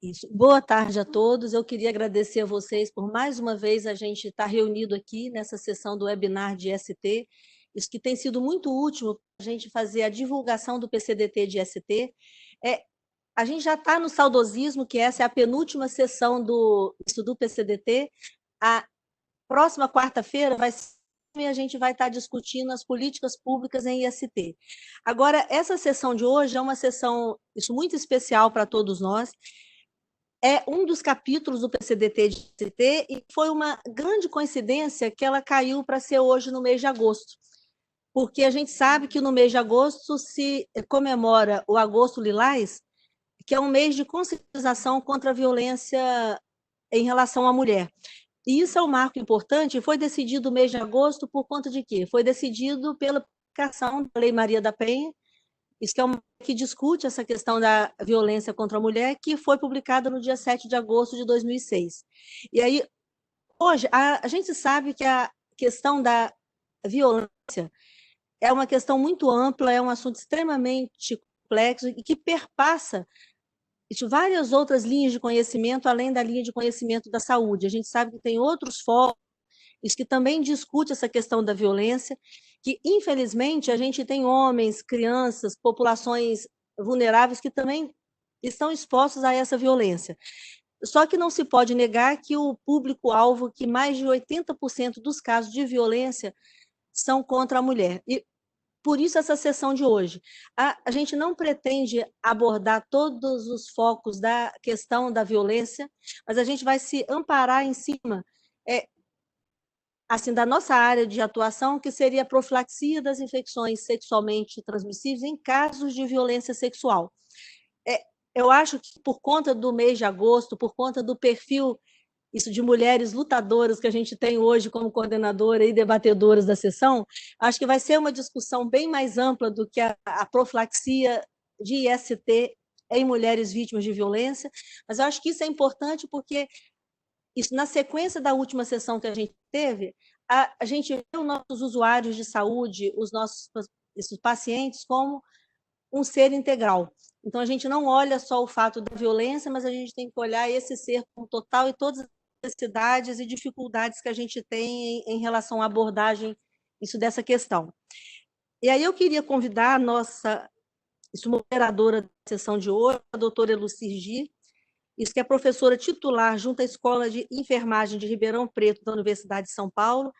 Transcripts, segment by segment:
Isso. Boa tarde a todos. Eu queria agradecer a vocês por mais uma vez a gente estar reunido aqui nessa sessão do webinar de ST. Isso que tem sido muito útil para a gente fazer a divulgação do PCDT de ST. A gente já está no saudosismo, que essa é a penúltima sessão do PCDT. A próxima quarta-feira a gente vai estar discutindo as políticas públicas em IST. Agora, essa sessão de hoje é uma sessão muito especial para todos nós. É um dos capítulos do PCDT de IST e foi uma grande coincidência que ela caiu para ser hoje no mês de agosto, porque a gente sabe que no mês de agosto se comemora o Agosto Lilás, que é um mês de conscientização contra a violência em relação à mulher. E isso é um marco importante, e foi decidido o mês de agosto por conta de quê? Foi decidido pela publicação da Lei Maria da Penha, isso que é uma que discute essa questão da violência contra a mulher, que foi publicada no dia 7 de agosto de 2006. E aí, hoje, a gente sabe que a questão da violência é uma questão muito ampla, é um assunto extremamente complexo e que perpassa várias outras linhas de conhecimento, além da linha de conhecimento da saúde. A gente sabe que tem outros fóruns que também discutem essa questão da violência, que, infelizmente, a gente tem homens, crianças, populações vulneráveis que também estão expostos a essa violência. Só que não se pode negar que o público-alvo, que mais de 80% dos casos de violência são contra a mulher. E por isso essa sessão de hoje. A gente não pretende abordar todos os focos da questão da violência, mas a gente vai se amparar em cima assim, da nossa área de atuação, que seria a profilaxia das infecções sexualmente transmissíveis em casos de violência sexual. Eu acho que por conta do mês de agosto, por conta do perfil de mulheres lutadoras que a gente tem hoje como coordenadora e debatedoras da sessão, acho que vai ser uma discussão bem mais ampla do que a profilaxia de IST em mulheres vítimas de violência, mas eu acho que isso é importante porque isso, na sequência da última sessão que a gente teve, a gente vê os nossos usuários de saúde, os nossos pacientes, como um ser integral. Então, a gente não olha só o fato da violência, mas a gente tem que olhar esse ser como total e todas as necessidades e dificuldades que a gente tem em relação à abordagem dessa questão. E aí eu queria convidar a nossa moderadora da sessão de hoje, a doutora Elucir Gi, que é professora titular junto à Escola de Enfermagem de Ribeirão Preto, da Universidade de São Paulo.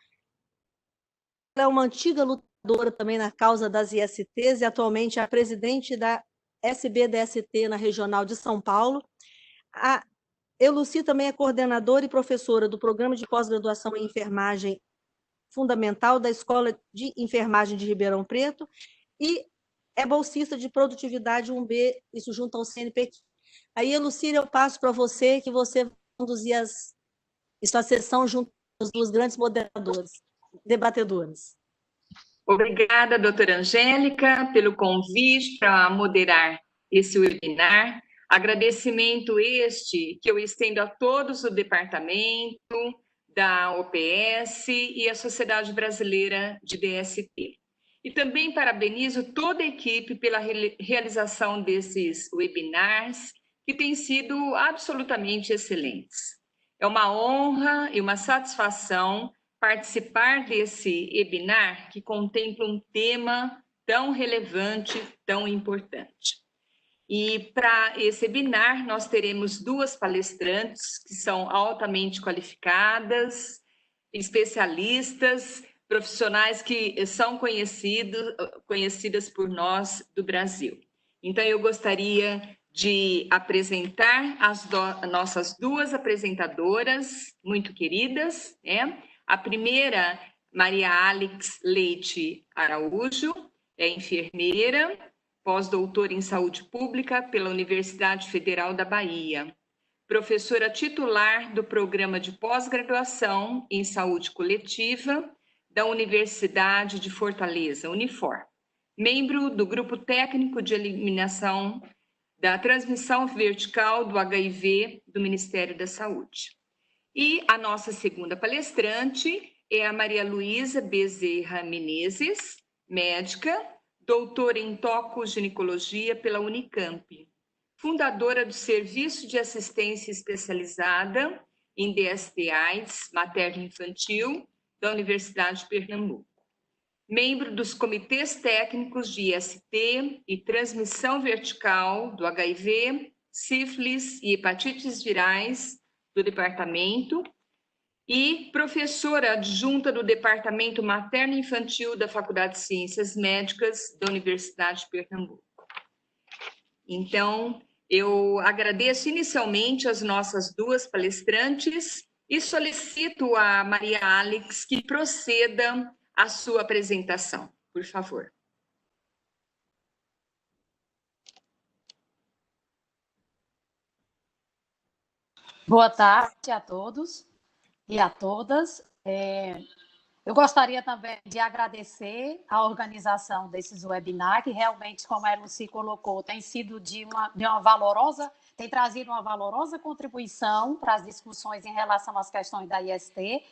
Ela é uma antiga lutadora também na causa das ISTs e atualmente é a presidente da SBDST na Regional de São Paulo. A Eluci também é coordenadora e professora do Programa de Pós-Graduação em Enfermagem Fundamental da Escola de Enfermagem de Ribeirão Preto e é bolsista de produtividade 1B, isso junto ao CNPq. Aí, Elucir, eu passo para você, que você vai conduzir a sessão junto com os duas grandes moderadores, debatedoras. Obrigada, doutora Angélica, pelo convite para moderar esse webinar. Agradecimento este que eu estendo a todos do departamento, da OPS e a Sociedade Brasileira de DST. E também parabenizo toda a equipe pela realização desses webinars, que têm sido absolutamente excelentes. É uma honra e uma satisfação participar desse webinar que contempla um tema tão relevante, tão importante. E para esse webinar, nós teremos duas palestrantes que são altamente qualificadas, especialistas, profissionais que são conhecidas por nós do Brasil. Então, eu gostaria de apresentar as nossas duas apresentadoras muito queridas, né? A primeira, Maria Alex Leite Araújo, é enfermeira, pós-doutora em saúde pública pela Universidade Federal da Bahia, professora titular do programa de pós-graduação em saúde coletiva da Universidade de Fortaleza, Unifor, membro do grupo técnico de eliminação da transmissão vertical do HIV do Ministério da Saúde. E a nossa segunda palestrante é a Maria Luísa Bezerra Menezes, médica, doutora em tocoginecologia pela Unicamp, fundadora do Serviço de Assistência Especializada em DST-AIDS materno-infantil da Universidade de Pernambuco. Membro dos comitês técnicos de IST e transmissão vertical do HIV, sífilis e hepatites virais do departamento e professora adjunta do Departamento Materno-Infantil da Faculdade de Ciências Médicas da Universidade de Pernambuco. Então, eu agradeço inicialmente as nossas duas palestrantes e solicito a Maria Alex que proceda a sua apresentação, por favor. Boa tarde a todos e a todas. Eu gostaria também de agradecer a organização desses webinars, que realmente, como a Lucy colocou, tem sido de uma valorosa, tem trazido uma valorosa contribuição para as discussões em relação às questões da IST.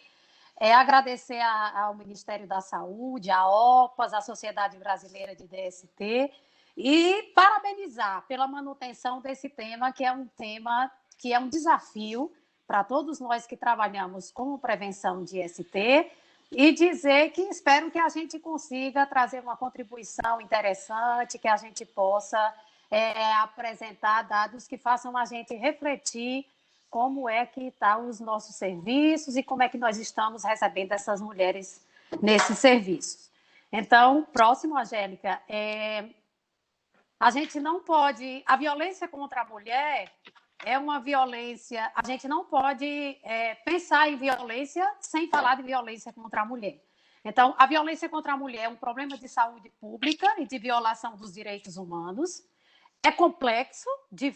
Agradecer ao Ministério da Saúde, à OPAS, à Sociedade Brasileira de DST, e parabenizar pela manutenção desse tema, que é um desafio para todos nós que trabalhamos com prevenção de IST, e dizer que espero que a gente consiga trazer uma contribuição interessante, que a gente possa apresentar dados que façam a gente refletir como é que estão os nossos serviços e como é que nós estamos recebendo essas mulheres nesses serviços. Então, próximo, Angélica, a gente não pode... A violência contra a mulher é uma violência... A gente não pode pensar em violência sem falar de violência contra a mulher. Então, a violência contra a mulher é um problema de saúde pública e de violação dos direitos humanos. É complexo, de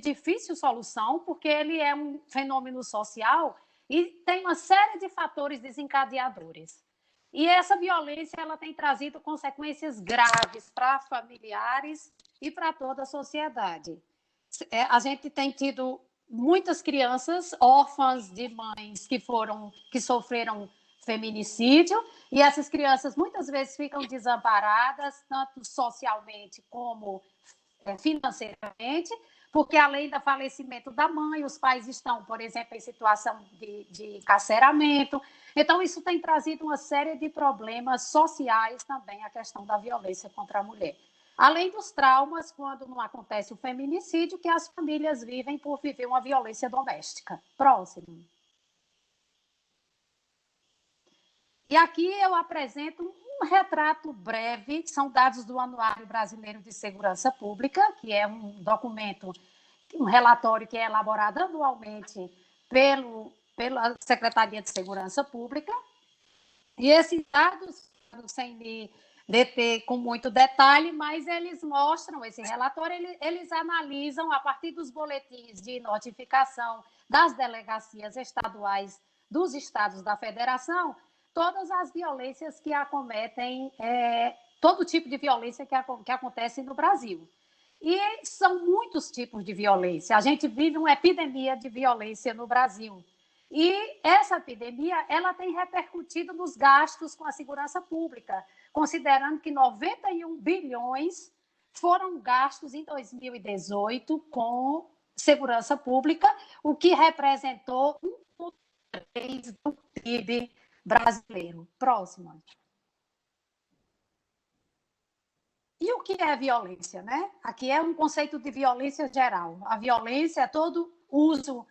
difícil solução, porque ele é um fenômeno social e tem uma série de fatores desencadeadores. E essa violência ela tem trazido consequências graves para familiares e para toda a sociedade. A gente tem tido muitas crianças órfãs de mães que sofreram feminicídio, e essas crianças muitas vezes ficam desamparadas, tanto socialmente como financeiramente, porque além do falecimento da mãe, os pais estão, por exemplo, em situação de encarceramento. Então, isso tem trazido uma série de problemas sociais também, a questão da violência contra a mulher. Além dos traumas, quando não acontece o feminicídio, que as famílias vivem por viver uma violência doméstica. Próximo. E aqui eu apresento um retrato breve, são dados do Anuário Brasileiro de Segurança Pública, que é um documento, um relatório que é elaborado anualmente pela Secretaria de Segurança Pública. E esses dados, sem me deter com muito detalhe, mas eles mostram, esse relatório, eles analisam, a partir dos boletins de notificação das delegacias estaduais dos estados da federação, todas as violências que acometem, todo tipo de violência que acontece no Brasil. E são muitos tipos de violência. A gente vive uma epidemia de violência no Brasil. E essa epidemia ela tem repercutido nos gastos com a segurança pública, considerando que 91 bilhões foram gastos em 2018 com segurança pública, o que representou 1,3% do PIB brasileiro. Próxima. E o que é violência, né? Aqui é um conceito de violência geral. A violência é todo uso,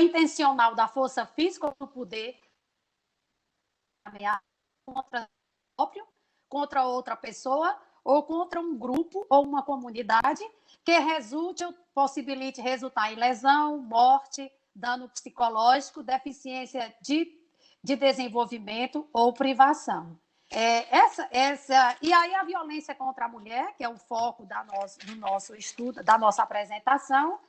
intencional da força física ou do poder contra próprio, contra outra pessoa ou contra um grupo ou uma comunidade que resulte ou possibilite resultar em lesão, morte, dano psicológico, deficiência de desenvolvimento ou privação. E aí a violência contra a mulher, que é o foco do nosso estudo, da nossa apresentação,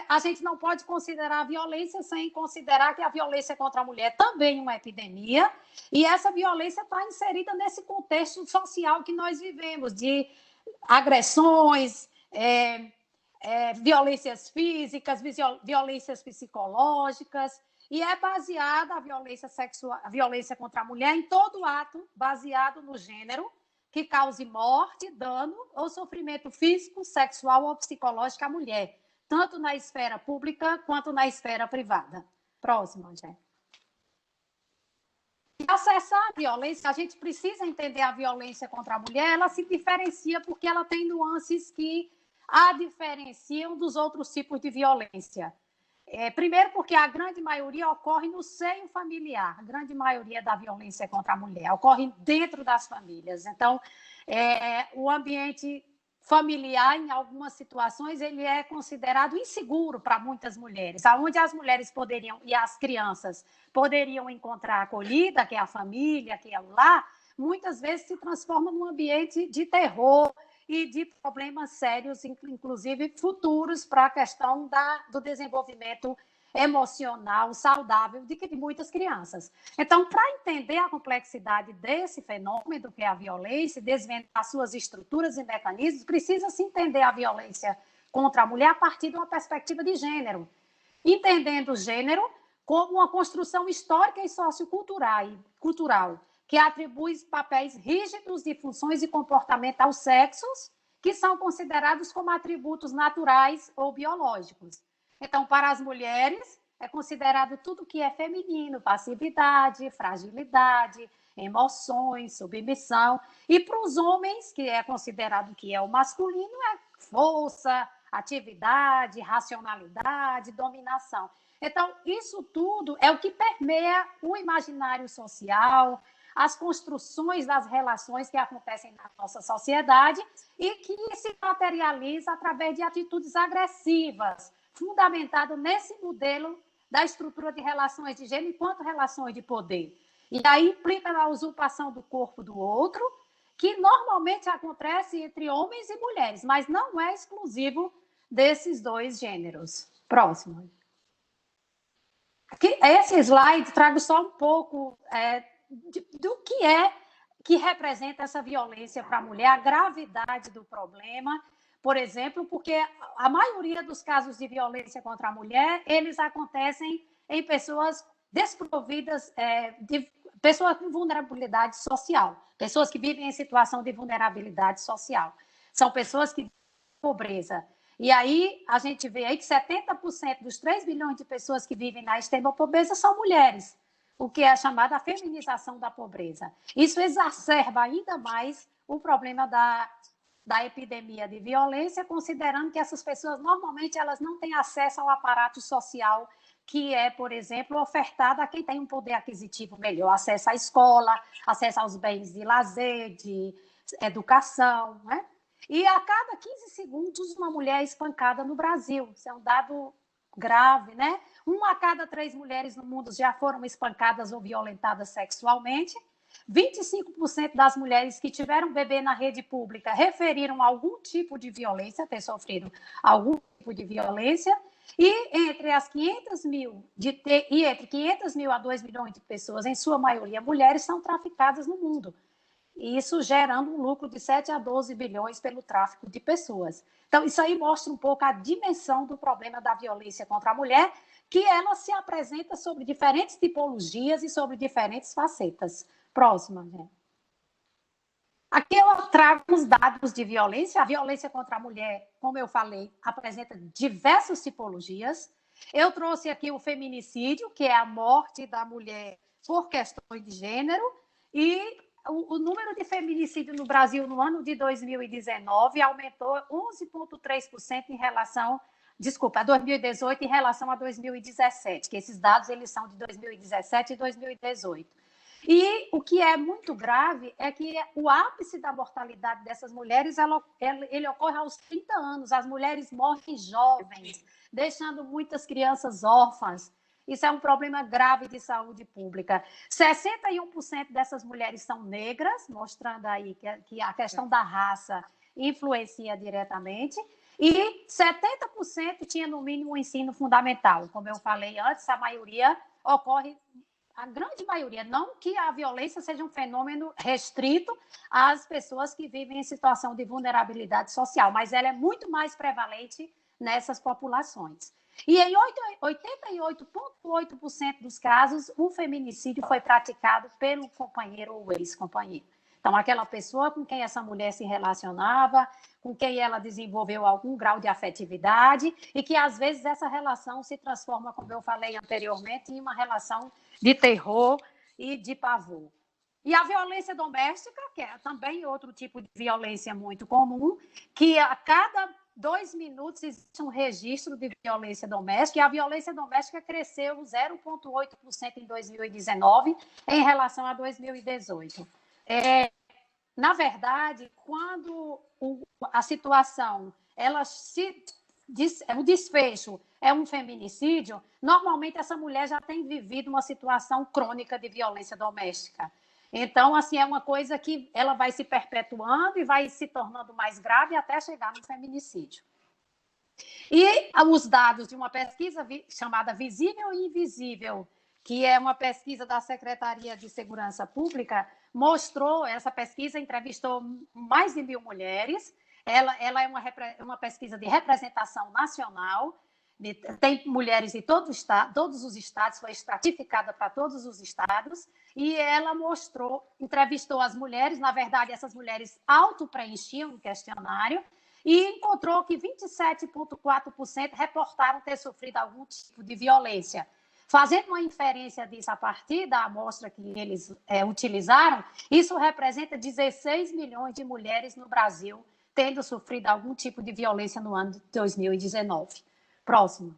a gente não pode considerar a violência sem considerar que a violência contra a mulher também é uma epidemia, e essa violência está inserida nesse contexto social que nós vivemos, de agressões, violências físicas, violências psicológicas, e é baseada a violência sexual, a violência contra a mulher em todo ato baseado no gênero, que cause morte, dano ou sofrimento físico, sexual ou psicológico à mulher, tanto na esfera pública quanto na esfera privada. Próximo, Angélica. E acessar a violência, a gente precisa entender a violência contra a mulher, ela se diferencia porque ela tem nuances que a diferenciam dos outros tipos de violência. Primeiro, porque a grande maioria ocorre no seio familiar, a grande maioria da violência contra a mulher ocorre dentro das famílias. Então, o ambiente familiar, em algumas situações, ele é considerado inseguro para muitas mulheres, onde as mulheres poderiam, e as crianças, poderiam encontrar acolhida, que é a família, que é o lar, muitas vezes se transforma num ambiente de terror e de problemas sérios, inclusive futuros, para a questão do desenvolvimento emocional saudável de muitas crianças. Então, para entender a complexidade desse fenômeno, que é a violência, desvendar suas estruturas e mecanismos, precisa-se entender a violência contra a mulher a partir de uma perspectiva de gênero, entendendo o gênero como uma construção histórica e sociocultural, que atribui papéis rígidos de funções e comportamento aos sexos, que são considerados como atributos naturais ou biológicos. Então, para as mulheres, é considerado tudo que é feminino, passividade, fragilidade, emoções, submissão. E para os homens, que é considerado que é o masculino, é força, atividade, racionalidade, dominação. Então, isso tudo é o que permeia o imaginário social, as construções das relações que acontecem na nossa sociedade e que se materializa através de atitudes agressivas, fundamentado nesse modelo da estrutura de relações de gênero enquanto relações de poder. E aí implica na usurpação do corpo do outro, que normalmente acontece entre homens e mulheres, mas não é exclusivo desses dois gêneros. Próximo. Esse slide trago só um pouco do que representa essa violência para a mulher, a gravidade do problema. Por exemplo, porque a maioria dos casos de violência contra a mulher, eles acontecem em pessoas desprovidas, pessoas com vulnerabilidade social, pessoas que vivem em situação de vulnerabilidade social. São pessoas que vivem em pobreza. E aí, a gente vê aí que 70% dos 3 bilhões de pessoas que vivem na extrema pobreza são mulheres, o que é chamada feminização da pobreza. Isso exacerba ainda mais o problema da epidemia de violência, considerando que essas pessoas, normalmente, elas não têm acesso ao aparato social que é, por exemplo, ofertado a quem tem um poder aquisitivo melhor, acesso à escola, acesso aos bens de lazer, de educação, né? E a cada 15 segundos, uma mulher é espancada no Brasil. Isso é um dado grave, né? 1 a cada 3 mulheres no mundo já foram espancadas ou violentadas sexualmente. 25% das mulheres que tiveram bebê na rede pública referiram a algum tipo de violência, ter sofrido algum tipo de violência, e entre 500 mil a 2 milhões de pessoas, em sua maioria mulheres, são traficadas no mundo. E isso gerando um lucro de 7 a 12 bilhões pelo tráfico de pessoas. Então, isso aí mostra um pouco a dimensão do problema da violência contra a mulher, que ela se apresenta sobre diferentes tipologias e sobre diferentes facetas. Próxima, né? Aqui eu trago os dados de violência. A violência contra a mulher, como eu falei, apresenta diversas tipologias. Eu trouxe aqui o feminicídio, que é a morte da mulher por questões de gênero, e o número de feminicídio no Brasil no ano de 2019 aumentou 11,3% em relação, a 2018 em relação a 2017, que esses dados eles são de 2017 e 2018. E o que é muito grave é que o ápice da mortalidade dessas mulheres ele ocorre aos 30 anos. As mulheres morrem jovens, deixando muitas crianças órfãs. Isso é um problema grave de saúde pública. 61% dessas mulheres são negras, mostrando aí que a questão da raça influencia diretamente. E 70% tinha, no mínimo, um ensino fundamental. Como eu falei antes, a maioria ocorre, a grande maioria, não que a violência seja um fenômeno restrito às pessoas que vivem em situação de vulnerabilidade social, mas ela é muito mais prevalente nessas populações. E em 88,8% dos casos, o feminicídio foi praticado pelo companheiro ou ex-companheiro. Então, aquela pessoa com quem essa mulher se relacionava, com quem ela desenvolveu algum grau de afetividade e que, às vezes, essa relação se transforma, como eu falei anteriormente, em uma relação de terror e de pavor. E a violência doméstica, que é também outro tipo de violência muito comum, que a cada 2 minutos existe um registro de violência doméstica, e a violência doméstica cresceu 0,8% em 2019 em relação a 2018. Na verdade, quando a situação, o desfecho é um feminicídio, normalmente essa mulher já tem vivido uma situação crônica de violência doméstica. Então, assim, é uma coisa que ela vai se perpetuando e vai se tornando mais grave até chegar no feminicídio. E os dados de uma pesquisa chamada Visível e Invisível, que é uma pesquisa da Secretaria de Segurança Pública, mostrou, essa pesquisa entrevistou mais de 1.000 mulheres, ela é uma pesquisa de representação nacional, tem mulheres em todos os estados, foi estratificada para todos os estados, e ela entrevistou as mulheres, na verdade, essas mulheres auto-preenchiam um questionário, e encontrou que 27,4% reportaram ter sofrido algum tipo de violência. Fazendo uma inferência disso a partir da amostra que eles utilizaram, isso representa 16 milhões de mulheres no Brasil tendo sofrido algum tipo de violência no ano de 2019. Próximo.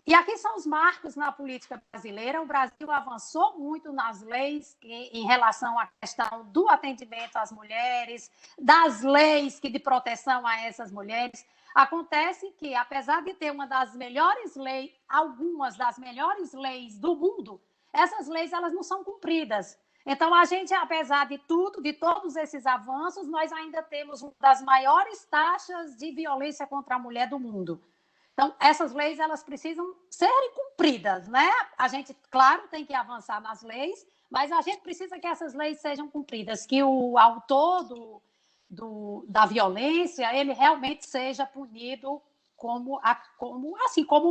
E aqui são os marcos na política brasileira. O Brasil avançou muito nas leis em relação à questão do atendimento às mulheres, das leis de proteção a essas mulheres. Acontece que, apesar de ter algumas das melhores leis do mundo, essas leis elas não são cumpridas. Então, a gente, apesar de tudo, de todos esses avanços, nós ainda temos uma das maiores taxas de violência contra a mulher do mundo. Então, essas leis elas precisam serem cumpridas, né? A gente, claro, tem que avançar nas leis, mas a gente precisa que essas leis sejam cumpridas, que o autor da violência ele realmente seja punido como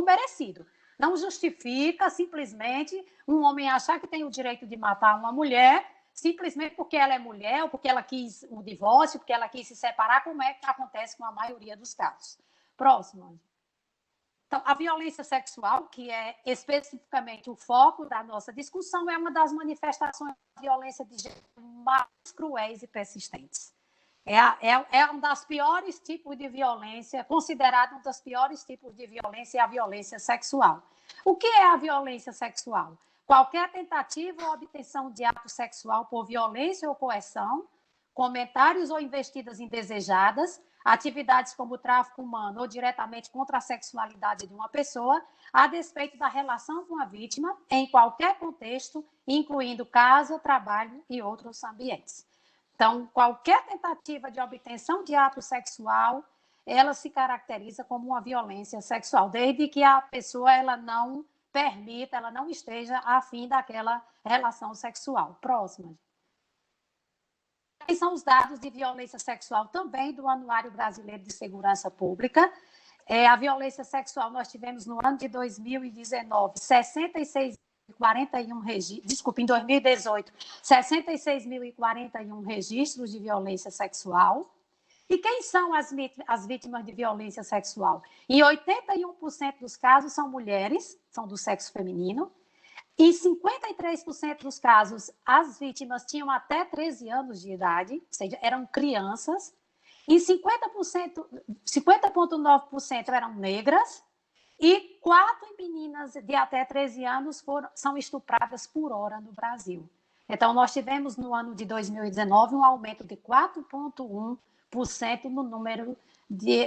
merecido. Não justifica simplesmente um homem achar que tem o direito de matar uma mulher simplesmente porque ela é mulher ou porque ela quis o divórcio, porque ela quis se separar, como é que acontece com a maioria dos casos. Próximo. Então, a violência sexual, que é especificamente o foco da nossa discussão, é uma das manifestações de violência de gênero mais cruéis e persistentes. É um dos piores tipos de violência, considerado um dos piores tipos de violência, a violência sexual. O que é a violência sexual? Qualquer tentativa ou obtenção de ato sexual por violência ou coerção, comentários ou investidas indesejadas, atividades como tráfico humano ou diretamente contra a sexualidade de uma pessoa, a despeito da relação com a vítima, em qualquer contexto, incluindo casa, trabalho e outros ambientes. Então, qualquer tentativa de obtenção de ato sexual, ela se caracteriza como uma violência sexual, desde que a pessoa ela não permita, ela não esteja afim daquela relação sexual. Próxima. Esses são os dados de violência sexual também do Anuário Brasileiro de Segurança Pública. A violência sexual, nós tivemos no ano de 2019, 66.041 registros, desculpa, em 2018, 66.041 registros de violência sexual. E quem são as vítimas de violência sexual? Em 81% dos casos são mulheres, são do sexo feminino. Em 53% dos casos, as vítimas tinham até 13 anos de idade, ou seja, eram crianças. Em 50,9% eram negras. E 4 meninas de até 13 anos são estupradas por hora no Brasil. Então, nós tivemos no ano de 2019 um aumento de 4,1% no número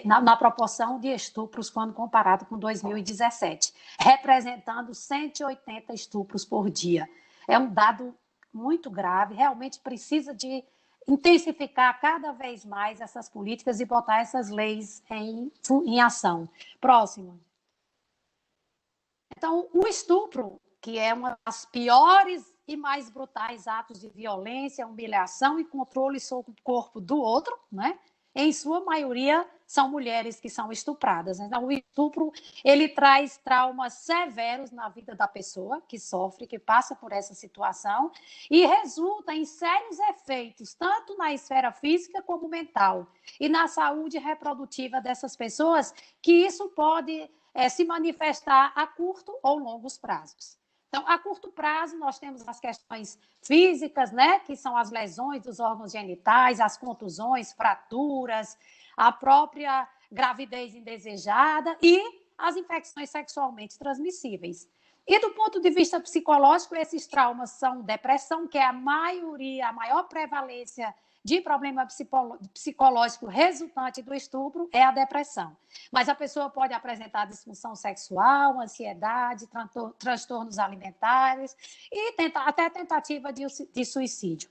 na proporção de estupros quando comparado com 2017, representando 180 estupros por dia. É um dado muito grave, realmente precisa de intensificar cada vez mais essas políticas e botar essas leis em ação. Próximo. Então, o estupro, que é uma das piores e mais brutais atos de violência, humilhação e controle sobre o corpo do outro, né? em sua maioria, são mulheres que são estupradas. Então, o estupro, ele traz traumas severos na vida da pessoa que sofre, que passa por essa situação, e resulta em sérios efeitos, tanto na esfera física como mental, e na saúde reprodutiva dessas pessoas, que isso pode se manifestar a curto ou longos prazos. Então, a curto prazo, nós temos as questões físicas, né, que são as lesões dos órgãos genitais, as contusões, fraturas, a própria gravidez indesejada e as infecções sexualmente transmissíveis. E do ponto de vista psicológico, esses traumas são depressão, que é a maioria, a maior prevalência de problema psicológico resultante do estupro é a depressão. Mas a pessoa pode apresentar disfunção sexual, ansiedade, transtornos alimentares e até tentativa de suicídio.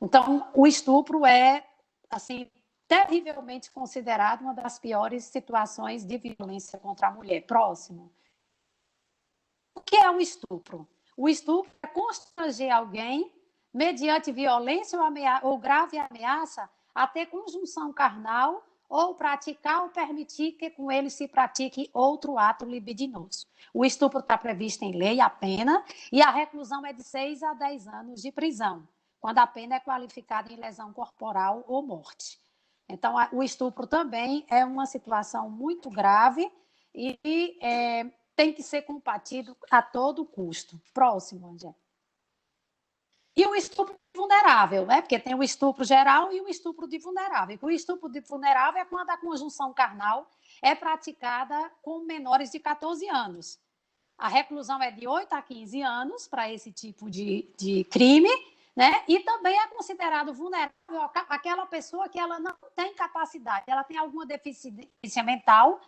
Então, o estupro é, assim, terrivelmente considerado uma das piores situações de violência contra a mulher. Próximo. O que é o estupro? O estupro é constranger alguém mediante violência ou grave ameaça a ter conjunção carnal ou praticar ou permitir que com ele se pratique outro ato libidinoso. O estupro está previsto em lei, a pena, e a reclusão é de 6 a 10 anos de prisão, quando a pena é qualificada em lesão corporal ou morte. Então, o estupro também é uma situação muito grave e tem que ser combatido a todo custo. Próximo, Angé. E o estupro vulnerável, né? Porque tem o estupro geral e o estupro de vulnerável. O estupro de vulnerável é quando a conjunção carnal é praticada com menores de 14 anos. A reclusão é de 8 a 15 anos para esse tipo de crime, né? E também é considerado vulnerável aquela pessoa que ela não tem capacidade, ela tem alguma deficiência mental,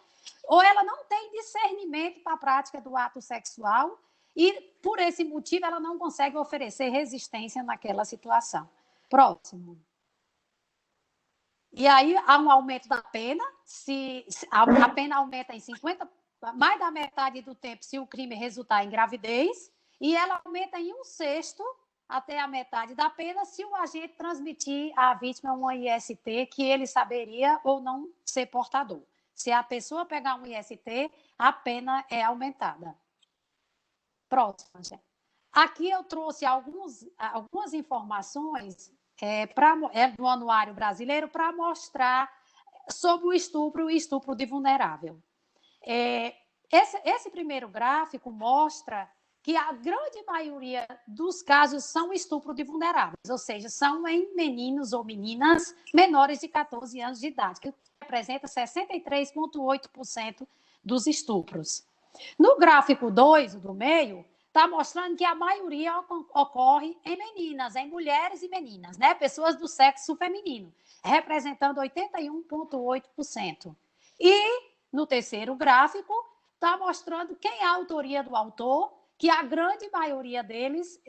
ou ela não tem discernimento para a prática do ato sexual, e, por esse motivo, ela não consegue oferecer resistência naquela situação. Próximo. E aí, há um aumento da pena, a pena aumenta em 50%, mais da metade do tempo, se o crime resultar em gravidez, e ela aumenta em 1/6 até a metade da pena se o agente transmitir à vítima um IST que ele saberia ou não ser portador. Se a pessoa pegar um IST, a pena é aumentada. Próximo, gente. Aqui eu trouxe algumas informações do Anuário Brasileiro para mostrar sobre o estupro e o estupro de vulnerável. Esse primeiro gráfico mostra que a grande maioria dos casos são estupro de vulneráveis, ou seja, são em meninos ou meninas menores de 14 anos de idade, que representa 63,8% dos estupros. No gráfico 2, do meio, está mostrando que a maioria ocorre em meninas, em mulheres e meninas, né? Pessoas do sexo feminino, representando 81,8%. E, no terceiro gráfico, está mostrando quem é a autoria do autor, que a grande maioria deles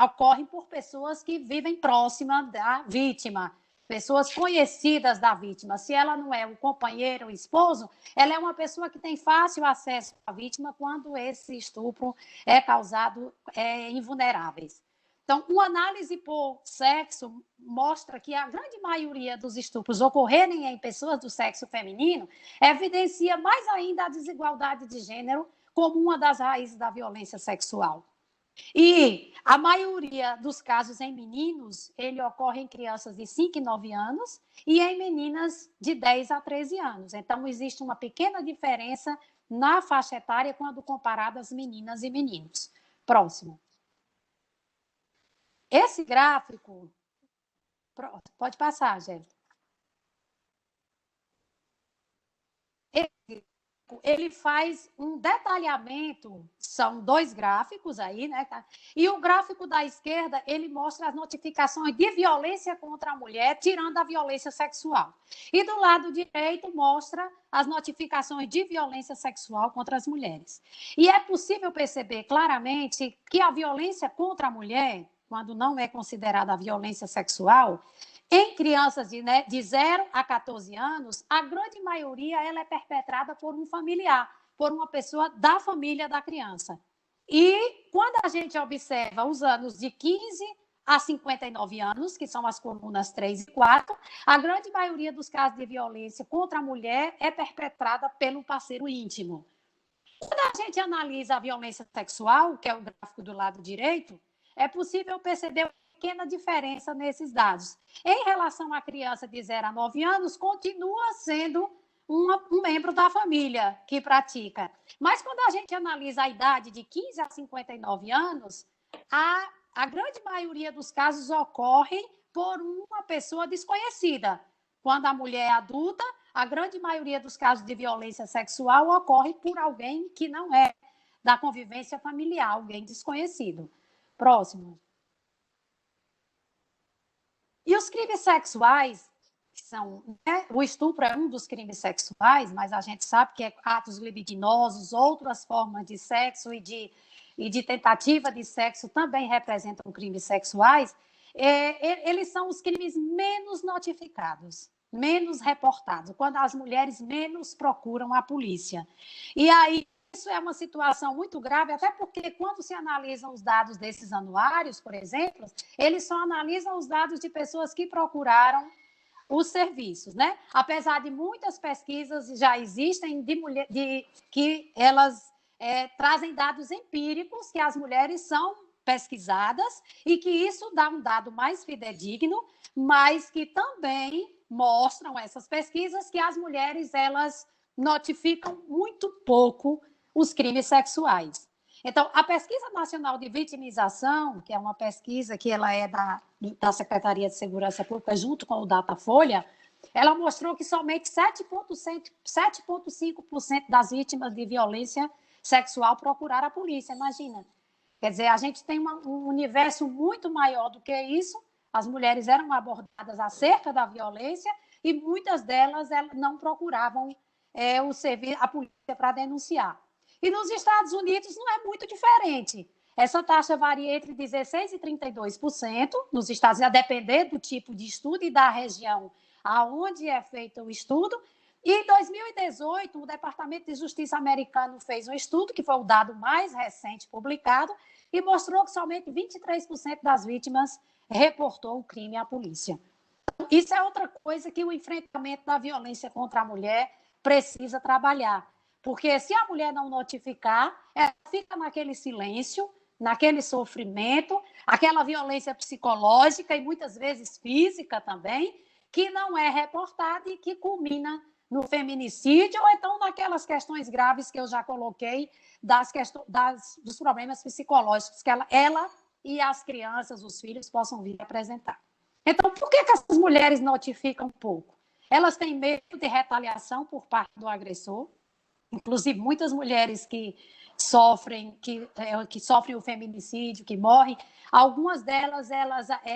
ocorrem por pessoas que vivem próxima da vítima, pessoas conhecidas da vítima. Se ela não é o companheiro, o esposo, ela é uma pessoa que tem fácil acesso à vítima quando esse estupro é causado em vulneráveis. Então, uma análise por sexo mostra que a grande maioria dos estupros ocorrerem em pessoas do sexo feminino evidencia mais ainda a desigualdade de gênero como uma das raízes da violência sexual. E a maioria dos casos em meninos, ele ocorre em crianças de 5 e 9 anos e em meninas de 10 a 13 anos. Então, existe uma pequena diferença na faixa etária quando comparadas meninas e meninos. Próximo. Esse gráfico... Pode passar, Jéssica. Ele faz um detalhamento, são 2 gráficos aí, né? E o gráfico da esquerda, ele mostra as notificações de violência contra a mulher, tirando a violência sexual. E do lado direito mostra as notificações de violência sexual contra as mulheres. E é possível perceber claramente que a violência contra a mulher, quando não é considerada a violência sexual, em crianças de 0 a 14 anos, a grande maioria ela é perpetrada por um familiar, por uma pessoa da família da criança. E quando a gente observa os anos de 15 a 59 anos, que são as colunas 3 e 4, a grande maioria dos casos de violência contra a mulher é perpetrada pelo parceiro íntimo. Quando a gente analisa a violência sexual, que é o gráfico do lado direito, é possível perceber uma pequena diferença nesses dados. Em relação à criança de 0 a 9 anos, continua sendo um membro da família que pratica. Mas quando a gente analisa a idade de 15 a 59 anos, a grande maioria dos casos ocorre por uma pessoa desconhecida. Quando a mulher é adulta, a grande maioria dos casos de violência sexual ocorre por alguém que não é da convivência familiar, alguém desconhecido. Próximo. E os crimes sexuais, que são, né, o estupro é um dos crimes sexuais, mas a gente sabe que atos libidinosos, outras formas de sexo e de tentativa de sexo também representam crimes sexuais. Eles são os crimes menos notificados, menos reportados, quando as mulheres menos procuram a polícia. E aí, isso é uma situação muito grave, até porque quando se analisam os dados desses anuários, por exemplo, eles só analisam os dados de pessoas que procuraram os serviços, né? Apesar de muitas pesquisas já existem que elas trazem dados empíricos que as mulheres são pesquisadas e que isso dá um dado mais fidedigno, mas que também mostram essas pesquisas que as mulheres elas notificam muito pouco os crimes sexuais. Então, a Pesquisa Nacional de Vitimização, que é uma pesquisa que ela é da Secretaria de Segurança Pública, junto com o Datafolha, ela mostrou que somente 7,5% das vítimas de violência sexual procuraram a polícia, imagina. Quer dizer, a gente tem um universo muito maior do que isso, as mulheres eram abordadas acerca da violência e muitas delas não procuravam a polícia para denunciar. E nos Estados Unidos não é muito diferente. Essa taxa varia entre 16% e 32% nos Estados Unidos, a depender do tipo de estudo e da região aonde é feito o estudo. E em 2018, o Departamento de Justiça americano fez um estudo, que foi o dado mais recente publicado, e mostrou que somente 23% das vítimas reportou o crime à polícia. Isso é outra coisa que o enfrentamento da violência contra a mulher precisa trabalhar. Porque se a mulher não notificar, ela fica naquele silêncio, naquele sofrimento, aquela violência psicológica e muitas vezes física também, que não é reportada e que culmina no feminicídio ou então naquelas questões graves que eu já coloquei dos problemas psicológicos que ela e as crianças, os filhos, possam vir apresentar. Então, por que essas mulheres notificam pouco? Elas têm medo de retaliação por parte do agressor. Inclusive, muitas mulheres que sofrem o feminicídio, que morrem, algumas delas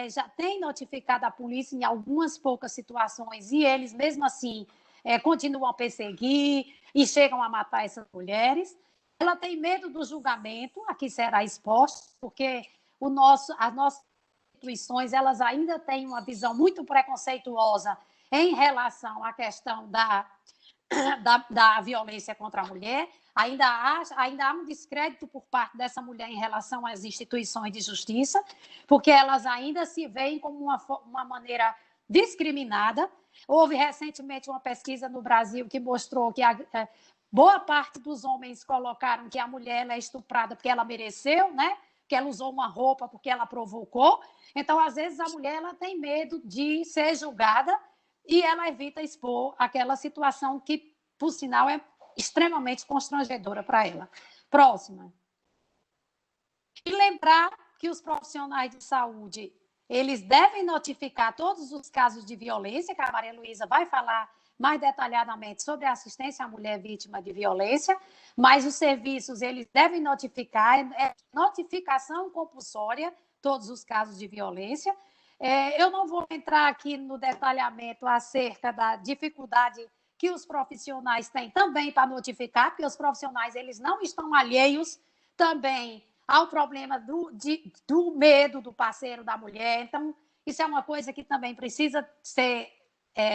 já têm notificado a polícia em algumas poucas situações e eles, mesmo assim, continuam a perseguir e chegam a matar essas mulheres. Ela tem medo do julgamento, a que será exposta, porque as nossas instituições elas ainda têm uma visão muito preconceituosa em relação à questão da violência contra a mulher, ainda há um descrédito por parte dessa mulher em relação às instituições de justiça, porque elas ainda se veem como uma maneira discriminada. Houve recentemente uma pesquisa no Brasil que mostrou que boa parte dos homens colocaram que a mulher é estuprada porque ela mereceu, né? Que ela usou uma roupa porque ela provocou. Então, às vezes, a mulher ela tem medo de ser julgada e ela evita expor aquela situação que, por sinal, é extremamente constrangedora para ela. Próxima. E lembrar que os profissionais de saúde, eles devem notificar todos os casos de violência, que a Maria Luísa vai falar mais detalhadamente sobre a assistência à mulher vítima de violência, mas os serviços, eles devem notificar, notificação compulsória, todos os casos de violência. Eu não vou entrar aqui no detalhamento acerca da dificuldade que os profissionais têm também para notificar, porque os profissionais eles não estão alheios também ao problema do medo do parceiro da mulher. Então, isso é uma coisa que também precisa ser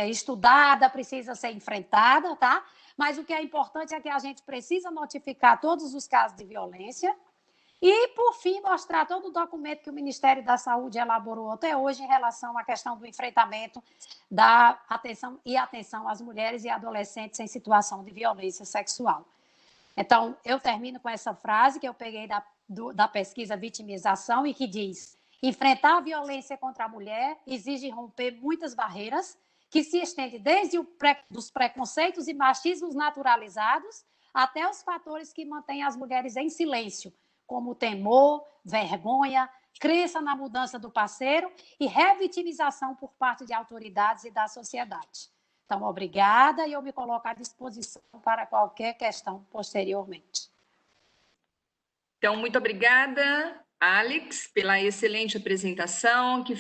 estudada, precisa ser enfrentada, tá? Mas o que é importante é que a gente precisa notificar todos os casos de violência. E, por fim, mostrar todo o documento que o Ministério da Saúde elaborou até hoje em relação à questão do enfrentamento da atenção às mulheres e adolescentes em situação de violência sexual. Então, eu termino com essa frase que eu peguei da pesquisa Vitimização e que diz: enfrentar a violência contra a mulher exige romper muitas barreiras que se estendem desde os preconceitos e machismos naturalizados até os fatores que mantêm as mulheres em silêncio, como temor, vergonha, crença na mudança do parceiro e revitimização por parte de autoridades e da sociedade. Então, obrigada e eu me coloco à disposição para qualquer questão posteriormente. Então, muito obrigada, Alex, pela excelente apresentação que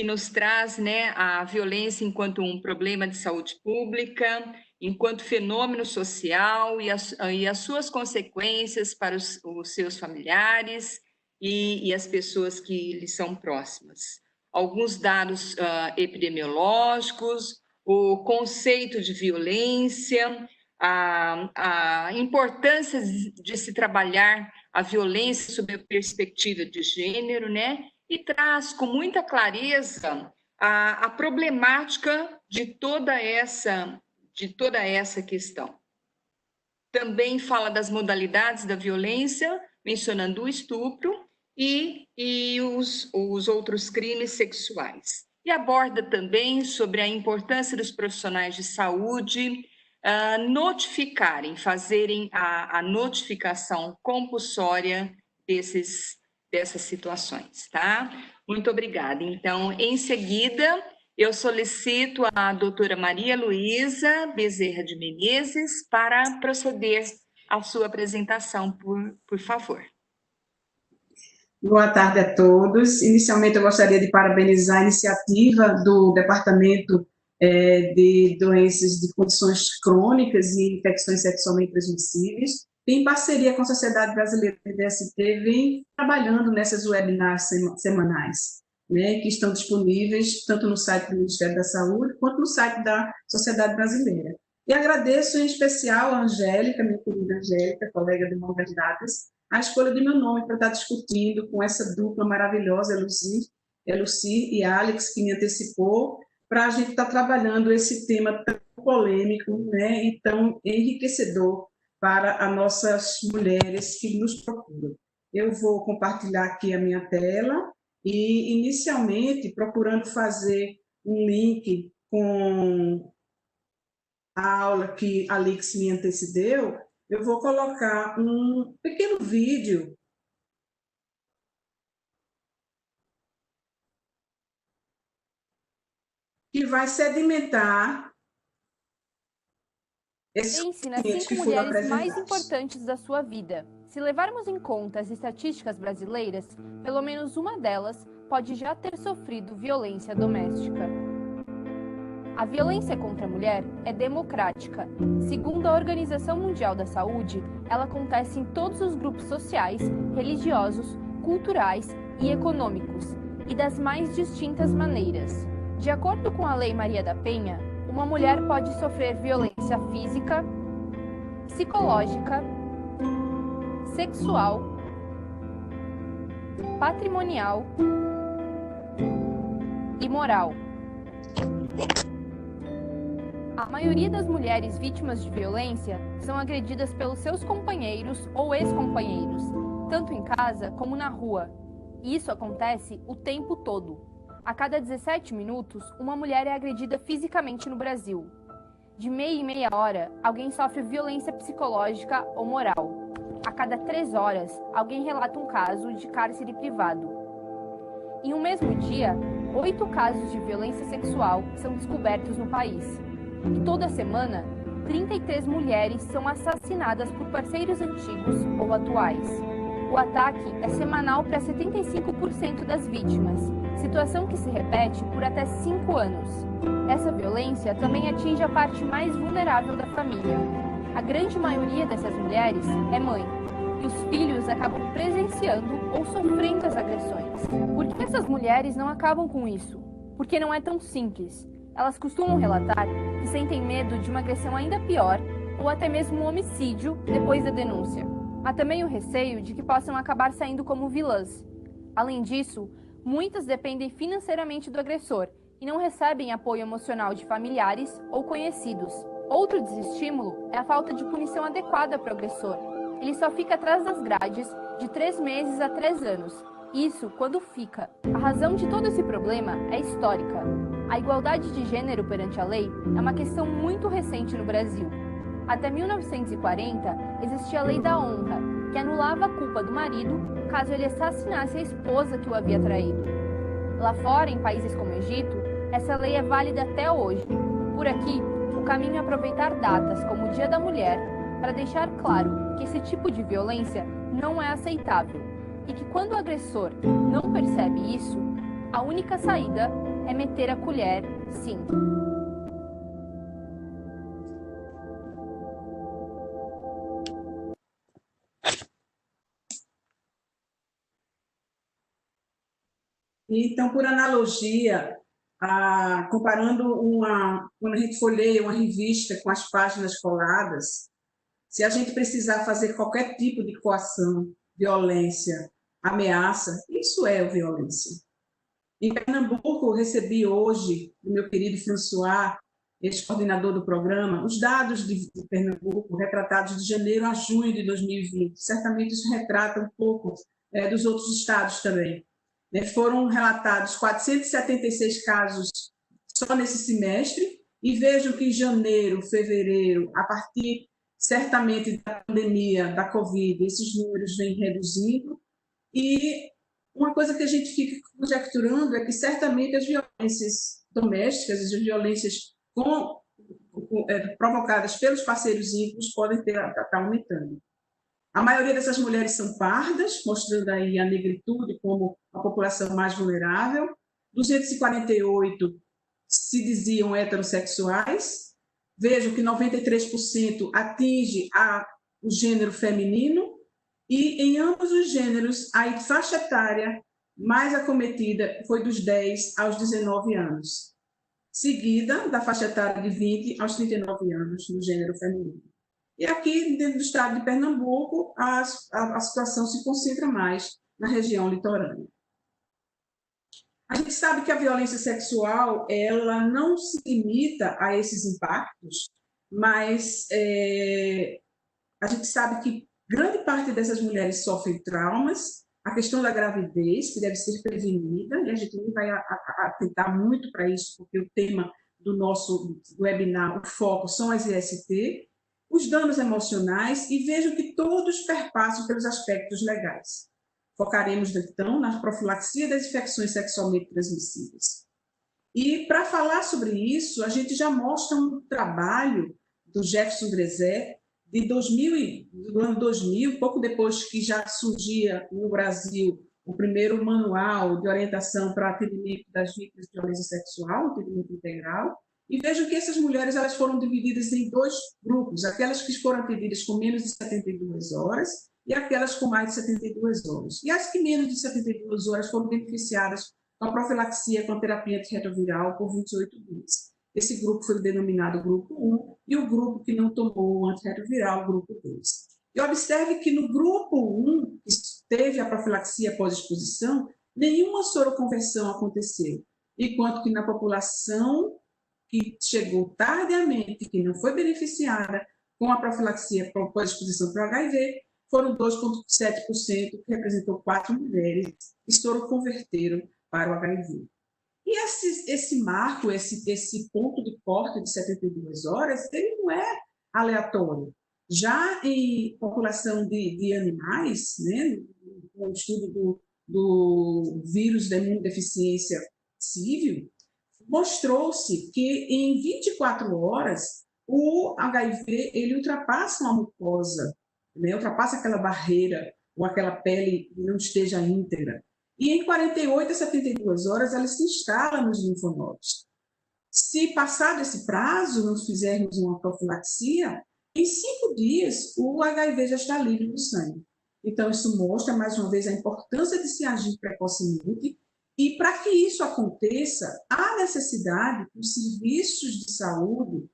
nos traz, né, a violência enquanto um problema de saúde pública, enquanto fenômeno social e as suas consequências para os seus familiares e as pessoas que lhes são próximas. Alguns dados epidemiológicos, o conceito de violência, a importância de se trabalhar a violência sob a perspectiva de gênero, né? E traz com muita clareza a problemática de toda essa questão. Também fala das modalidades da violência, mencionando o estupro e os outros crimes sexuais. E aborda também sobre a importância dos profissionais de saúde notificarem, fazerem a notificação compulsória dessas situações, tá? Muito obrigada. Então, em seguida, eu solicito a doutora Maria Luísa Bezerra de Menezes para proceder à sua apresentação, por favor. Boa tarde a todos. Inicialmente, eu gostaria de parabenizar a iniciativa do Departamento de Doenças de Condições Crônicas e Infecções Sexualmente Transmissíveis, que, em parceria com a Sociedade Brasileira de DST, vem trabalhando nessas webinars semanais, né, que estão disponíveis tanto no site do Ministério da Saúde quanto no site da Sociedade Brasileira. E agradeço em especial a Angélica, minha querida Angélica, colega de longas datas, a escolha de meu nome para estar discutindo com essa dupla maravilhosa, Eluci e Alex, que me antecipou, para a gente estar trabalhando esse tema tão polêmico, né, e tão enriquecedor para as nossas mulheres que nos procuram. Eu vou compartilhar aqui a minha tela e, inicialmente, procurando fazer um link com a aula que a Alex me antecedeu, eu vou colocar um pequeno vídeo que vai sedimentar esse Pense nas 5 mulheres mais importantes da sua vida. Se levarmos em conta as estatísticas brasileiras, pelo menos uma delas pode já ter sofrido violência doméstica. A violência contra a mulher é democrática. Segundo a Organização Mundial da Saúde, ela acontece em todos os grupos sociais, religiosos, culturais e econômicos, e das mais distintas maneiras. De acordo com a Lei Maria da Penha, uma mulher pode sofrer violência física, psicológica, sexual, patrimonial e moral. A maioria das mulheres vítimas de violência são agredidas pelos seus companheiros ou ex-companheiros, tanto em casa como na rua. E isso acontece o tempo todo. A cada 17 minutos, uma mulher é agredida fisicamente no Brasil. De meia em meia hora, alguém sofre violência psicológica ou moral. A cada 3 horas, alguém relata um caso de cárcere privado. Em um mesmo dia, 8 casos de violência sexual são descobertos no país. E toda semana, 33 mulheres são assassinadas por parceiros antigos ou atuais. O ataque é semanal para 75% das vítimas, situação que se repete por até 5 anos. Essa violência também atinge a parte mais vulnerável da família. A grande maioria dessas mulheres é mãe, e os filhos acabam presenciando ou sofrendo as agressões. Por que essas mulheres não acabam com isso? Porque não é tão simples. Elas costumam relatar que sentem medo de uma agressão ainda pior ou até mesmo um homicídio depois da denúncia. Há também o receio de que possam acabar saindo como vilãs. Além disso, muitas dependem financeiramente do agressor e não recebem apoio emocional de familiares ou conhecidos. Outro desestímulo é a falta de punição adequada para o agressor. Ele só fica atrás das grades de 3 meses a 3 anos. Isso quando fica. A razão de todo esse problema é histórica. A igualdade de gênero perante a lei é uma questão muito recente no Brasil. Até 1940, existia a Lei da Honra, que anulava a culpa do marido caso ele assassinasse a esposa que o havia traído. Lá fora, em países como o Egito, essa lei é válida até hoje. Por aqui, o caminho é aproveitar datas como o Dia da Mulher para deixar claro que esse tipo de violência não é aceitável e que quando o agressor não percebe isso, a única saída é meter a colher, sim. Então, por analogia, quando a gente folheia uma revista com as páginas coladas, se a gente precisar fazer qualquer tipo de coação, violência, ameaça, isso é violência. Em Pernambuco, recebi hoje do meu querido François, ex-coordenador do programa, os dados de Pernambuco retratados de janeiro a junho de 2020. Certamente isso retrata um pouco dos outros estados também. Foram relatados 476 casos só nesse semestre, e vejam que em janeiro, fevereiro, a partir certamente da pandemia, da Covid, esses números vêm reduzindo, e uma coisa que a gente fica conjecturando é que certamente as violências domésticas, as violências provocadas pelos parceiros íntimos podem estar aumentando. A maioria dessas mulheres são pardas, mostrando aí a negritude como a população mais vulnerável. 248 se diziam heterossexuais. Vejam que 93% atinge o gênero feminino, e em ambos os gêneros a faixa etária mais acometida foi dos 10 aos 19 anos, seguida da faixa etária de 20 aos 39 anos no gênero feminino. E aqui, dentro do estado de Pernambuco, a situação se concentra mais na região litorânea. A gente sabe que a violência sexual ela não se limita a esses impactos, mas a gente sabe que grande parte dessas mulheres sofrem traumas, a questão da gravidez, que deve ser prevenida, e a gente não vai atentar muito para isso, porque o tema do nosso webinar, o foco, são as IST, os danos emocionais, e vejo que todos perpassam pelos aspectos legais. Focaremos, então, na profilaxia das infecções sexualmente transmissíveis. E, para falar sobre isso, a gente já mostra um trabalho do Jefferson Grezé, do ano 2000, pouco depois que já surgia no Brasil o primeiro manual de orientação para atendimento das vítimas de violência sexual, atendimento integral, e vejam que essas mulheres elas foram divididas em 2 grupos, aquelas que foram atendidas com menos de 72 horas e aquelas com mais de 72 horas. E as que menos de 72 horas foram beneficiadas com a profilaxia com a terapia antirretroviral por 28 dias. Esse grupo foi denominado grupo 1 e o grupo que não tomou o antirretroviral, grupo 2. E observe que no grupo 1, que teve a profilaxia pós-exposição, nenhuma soroconversão aconteceu, enquanto que na população que chegou tardiamente, que não foi beneficiada com a profilaxia pós-exposição para o HIV, foram 2,7%, que representou 4 mulheres que soroconverteram para o HIV. E esse marco, esse ponto de corte de 72 horas, ele não é aleatório. Já em população de animais, né, no estudo do vírus da imunodeficiência civil, mostrou-se que em 24 horas o HIV ele ultrapassa uma mucosa, né, ultrapassa aquela barreira ou aquela pele que não esteja íntegra. E em 48 a 72 horas ela se instala nos linfonodos. Se passado esse prazo, nós fizermos uma profilaxia, em 5 dias o HIV já está livre do sangue. Então, isso mostra, mais uma vez, a importância de se agir precocemente, e para que isso aconteça, há necessidade que os serviços de saúde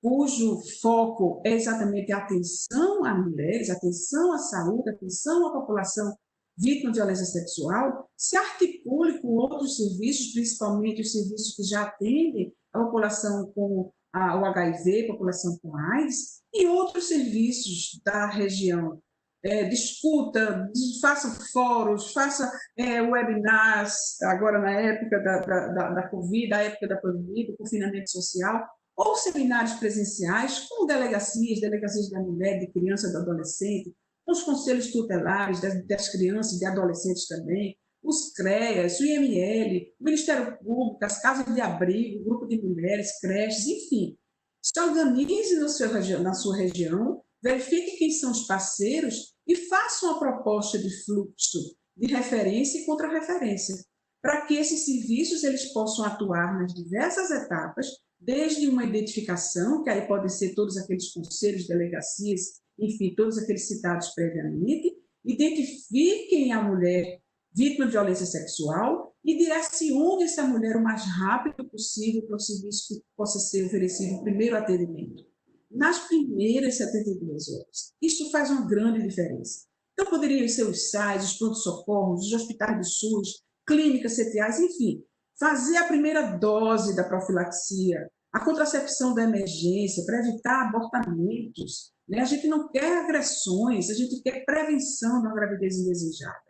cujo foco é exatamente a atenção a mulheres, atenção à saúde, atenção à população vítima de violência sexual, se articule com outros serviços, principalmente os serviços que já atendem a população com o HIV, população com AIDS, e outros serviços da região. Discuta, faça fóruns, faça webinars, agora na época da Covid, da época da pandemia, do confinamento social, ou seminários presenciais com delegacias da mulher, de criança e do adolescente, os conselhos tutelares das crianças e de adolescentes também, os CREAS, o IML, o Ministério Público, as casas de abrigo, o grupo de mulheres, creches, enfim. Se organize na sua região, verifique quem são os parceiros e faça uma proposta de fluxo de referência e contra-referência, para que esses serviços eles possam atuar nas diversas etapas, desde uma identificação, que aí podem ser todos aqueles conselhos, delegacias, enfim, todos aqueles citados previamente, identifiquem a mulher vítima de violência sexual e direcionem essa mulher o mais rápido possível para o serviço que possa ser oferecido o primeiro atendimento, nas primeiras 72 horas. Isso faz uma grande diferença. Então, poderiam ser os SAIs, os pronto-socorros, os hospitais do SUS, clínicas CTAs, enfim, fazer a primeira dose da profilaxia, a contracepção da emergência, para evitar abortamentos. Né? A gente não quer agressões, a gente quer prevenção da gravidez indesejada.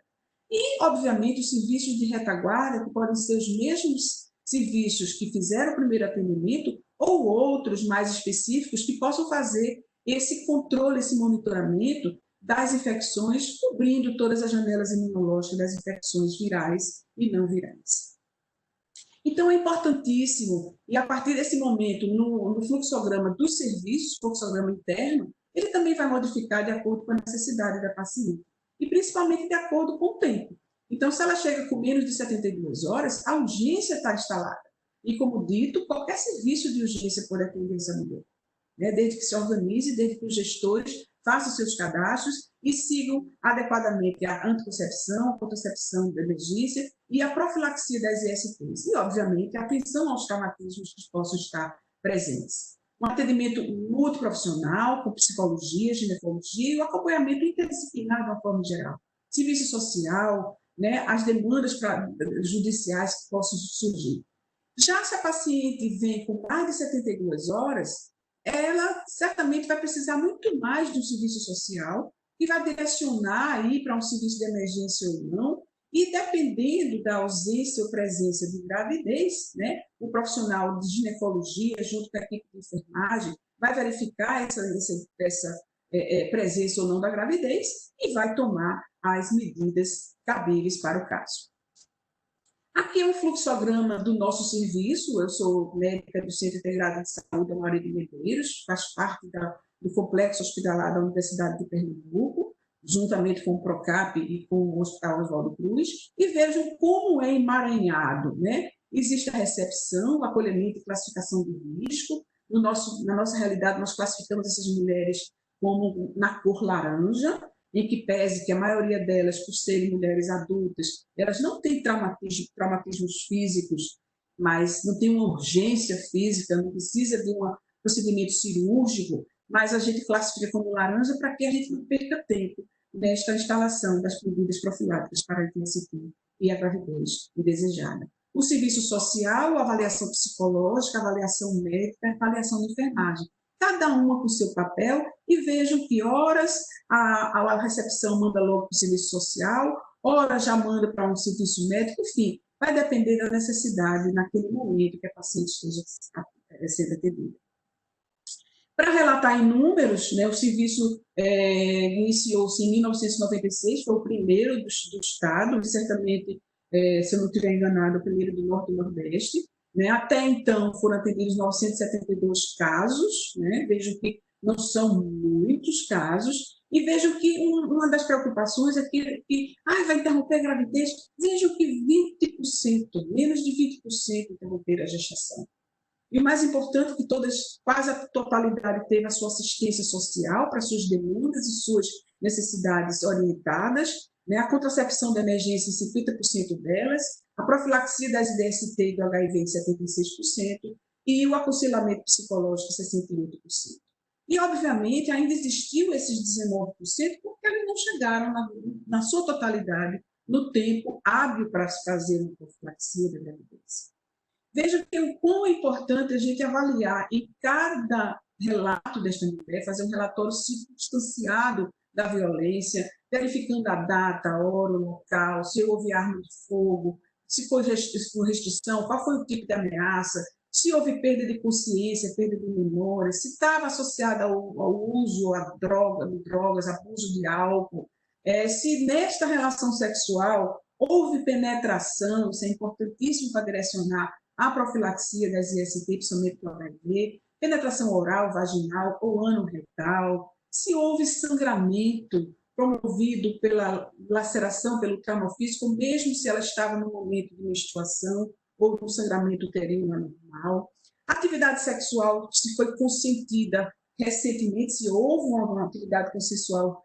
E, obviamente, os serviços de retaguarda, que podem ser os mesmos serviços que fizeram o primeiro atendimento, ou outros mais específicos que possam fazer esse controle, esse monitoramento das infecções, cobrindo todas as janelas imunológicas das infecções virais e não virais. Então, é importantíssimo, e a partir desse momento, no fluxograma dos serviços, fluxograma interno, ele também vai modificar de acordo com a necessidade da paciente, e principalmente de acordo com o tempo. Então, se ela chega com menos de 72 horas, a urgência está instalada. E, como dito, qualquer serviço de urgência pode atender essa mulher, né? Desde que se organize, desde que os gestores façam seus cadastros e sigam adequadamente a anticoncepção, a contracepção de emergência e a profilaxia das ISTs. E, obviamente, a atenção aos traumatismos que possam estar presentes. Um atendimento multiprofissional, com psicologia, ginecologia e o acompanhamento interdisciplinar de uma forma geral. Serviço social, né? As demandas judiciais que possam surgir. Já se a paciente vem com mais de 72 horas, ela certamente vai precisar muito mais de um serviço social, que vai direcionar aí para um serviço de emergência ou não, e dependendo da ausência ou presença de gravidez, né, o profissional de ginecologia, junto com a equipe de enfermagem, vai verificar essa presença ou não da gravidez e vai tomar as medidas cabíveis para o caso. Aqui é um fluxograma do nosso serviço. Eu sou médica do Centro Integrado de Saúde Amauri de Medeiros, faço parte do complexo hospitalar da Universidade de Pernambuco, juntamente com o PROCAP e com o Hospital Oswaldo Cruz, e vejam como é emaranhado, né? Existe a recepção, o acolhimento e classificação de risco. Na nossa realidade, nós classificamos essas mulheres como na cor laranja, em que pese que a maioria delas, por serem mulheres adultas, elas não têm traumatismos físicos, mas não tem uma urgência física, não precisa de um procedimento cirúrgico, mas a gente classifica como laranja para que a gente não perca tempo nesta instalação das medidas profiláticas para a IST e a gravidez indesejada. O serviço social, a avaliação psicológica, a avaliação médica, a avaliação de enfermagem. Cada uma com o seu papel, e vejam que horas a recepção manda logo para o serviço social, horas já manda para um serviço médico, enfim, vai depender da necessidade naquele momento que a paciente esteja sendo atendida. Para relatar em números, né, o serviço iniciou-se em 1996, foi o primeiro do Estado, e certamente, se eu não estiver enganado, o primeiro do Norte e Nordeste. Né? Até então, foram atendidos 972 casos, né? Vejam que não são muitos casos, e vejam que uma das preocupações é que vai interromper a gravidez. Vejam que 20%, menos de 20% interromperam a gestação. E o mais importante é que quase a totalidade teve a sua assistência social para suas demandas e suas necessidades orientadas, né? A contracepção de emergência em 50% delas, a profilaxia das IST e do HIV em 76%, e o aconselhamento psicológico, 68%. E, obviamente, ainda existiu esses 19% porque eles não chegaram, na sua totalidade, no tempo hábil para se fazer uma profilaxia da gravidez. Veja que o quão é importante a gente avaliar em cada relato desta mulher, fazer um relatório circunstanciado da violência, verificando a data, a hora, o local, se houve arma de fogo, se foi restrição, qual foi o tipo de ameaça, se houve perda de consciência, perda de memória, se estava associada ao uso de drogas, abuso de álcool, se nesta relação sexual houve penetração, isso é importantíssimo para direcionar a profilaxia das IST, principalmente do HIV, penetração oral, vaginal ou ano-retal, se houve sangramento promovido pela laceração, pelo trauma físico, mesmo se ela estava no momento de menstruação ou no sangramento uterino anormal. Atividade sexual, se foi consentida recentemente, se houve uma atividade consensual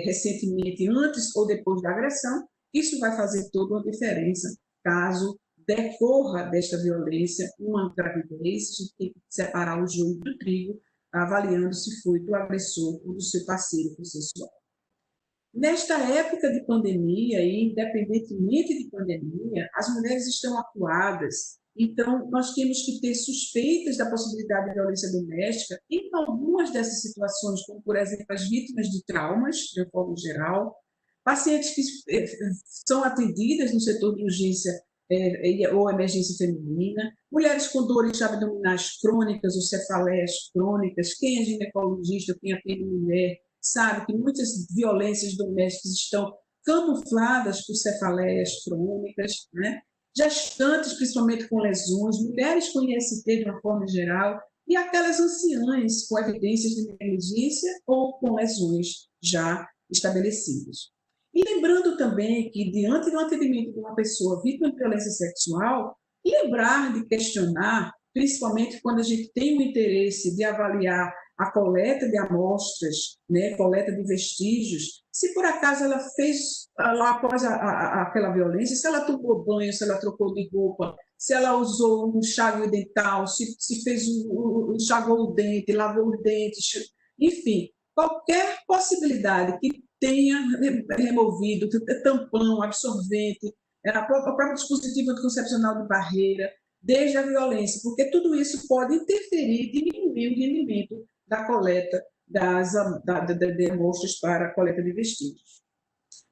recentemente, antes ou depois da agressão, isso vai fazer toda uma diferença caso decorra desta violência uma gravidez. A gente tem que separar o joio do trigo, avaliando se foi do agressor ou do seu parceiro consensual. Nesta época de pandemia, e independentemente de pandemia, as mulheres estão acuadas, então nós temos que ter suspeitas da possibilidade de violência doméstica em algumas dessas situações, como, por exemplo, as vítimas de traumas, de forma geral, pacientes que são atendidas no setor de urgência ou emergência feminina, mulheres com dores abdominais crônicas ou cefaleias crônicas. Quem é ginecologista, quem atende mulher, sabe que muitas violências domésticas estão camufladas por cefaleias crônicas, né? Gestantes, principalmente com lesões, mulheres com IST de uma forma geral, e aquelas anciãs com evidências de negligência ou com lesões já estabelecidas. E lembrando também que, diante do atendimento de uma pessoa vítima de violência sexual, lembrar de questionar, principalmente quando a gente tem o interesse de avaliar a coleta de amostras, né, coleta de vestígios, se por acaso ela fez, lá após aquela violência, se ela tomou banho, se ela trocou de roupa, se ela usou um enxágue dental, se fez enxagou o dente, lavou os dentes, enfim, qualquer possibilidade que tenha removido tampão, absorvente, o próprio dispositivo anticoncepcional de barreira, desde a violência, porque tudo isso pode interferir e diminuir o rendimento da coleta de amostras para a coleta de vestígios.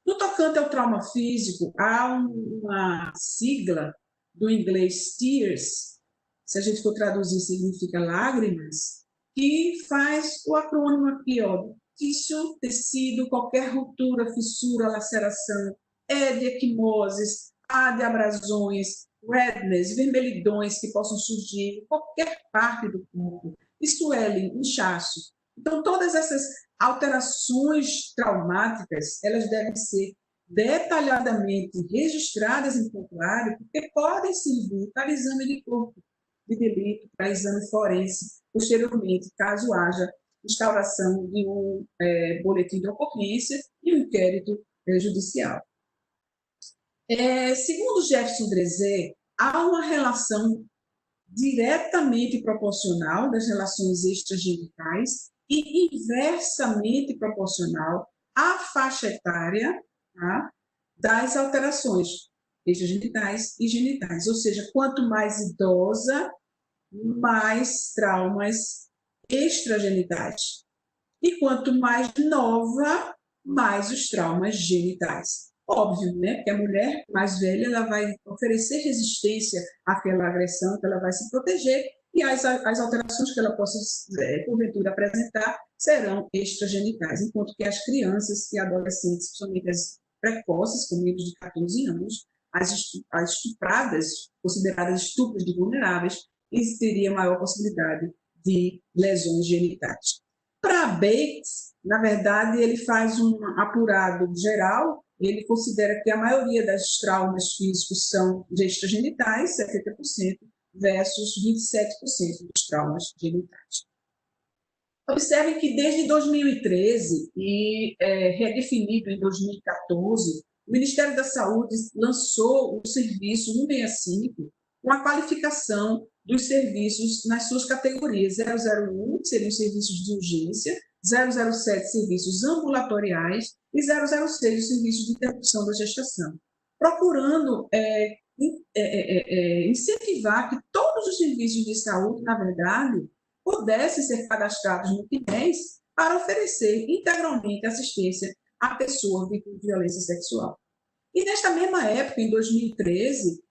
No tocante ao trauma físico, há uma sigla do inglês TEARS, se a gente for traduzir, significa lágrimas, que faz o acrônimo aqui, ó, tício, tecido, qualquer ruptura, fissura, laceração, de equimoses, de abrasões, redness, vermelhidões que possam surgir em qualquer parte do corpo, swelling, inchaço. Então, todas essas alterações traumáticas, elas devem ser detalhadamente registradas em prontuário, porque podem servir para exame de corpo de delito, para exame forense, posteriormente, caso haja instauração de um boletim de ocorrência e um inquérito judicial. Segundo Jefferson Drezé, há uma relação diretamente proporcional das relações extragenitais e inversamente proporcional à faixa etária, tá, das alterações extragenitais e genitais. Ou seja, quanto mais idosa, mais traumas extragenitais. E quanto mais nova, mais os traumas genitais. Óbvio, né? Porque a mulher mais velha ela vai oferecer resistência àquela agressão, que ela vai se proteger, e as alterações que ela possa, porventura, apresentar serão extragenitais, enquanto que as crianças e adolescentes, principalmente as precoces, com menos de 14 anos, as estupradas, consideradas estupros de vulneráveis, existiria maior possibilidade de lesões genitais. Para Bates, na verdade, ele faz um apurado geral, ele considera que a maioria dos traumas físicos são extragenitais, 70%, versus 27% dos traumas genitais. Observem que desde 2013 e redefinido em 2014, o Ministério da Saúde lançou o serviço 165, com a qualificação dos serviços nas suas categorias. 001 seriam os serviços de urgência, 007 serviços ambulatoriais e 006 os serviços de interrupção da gestação, procurando incentivar que todos os serviços de saúde, na verdade, pudessem ser cadastrados no CNES para oferecer integralmente assistência à pessoa vítima de violência sexual. E nesta mesma época, em 2013,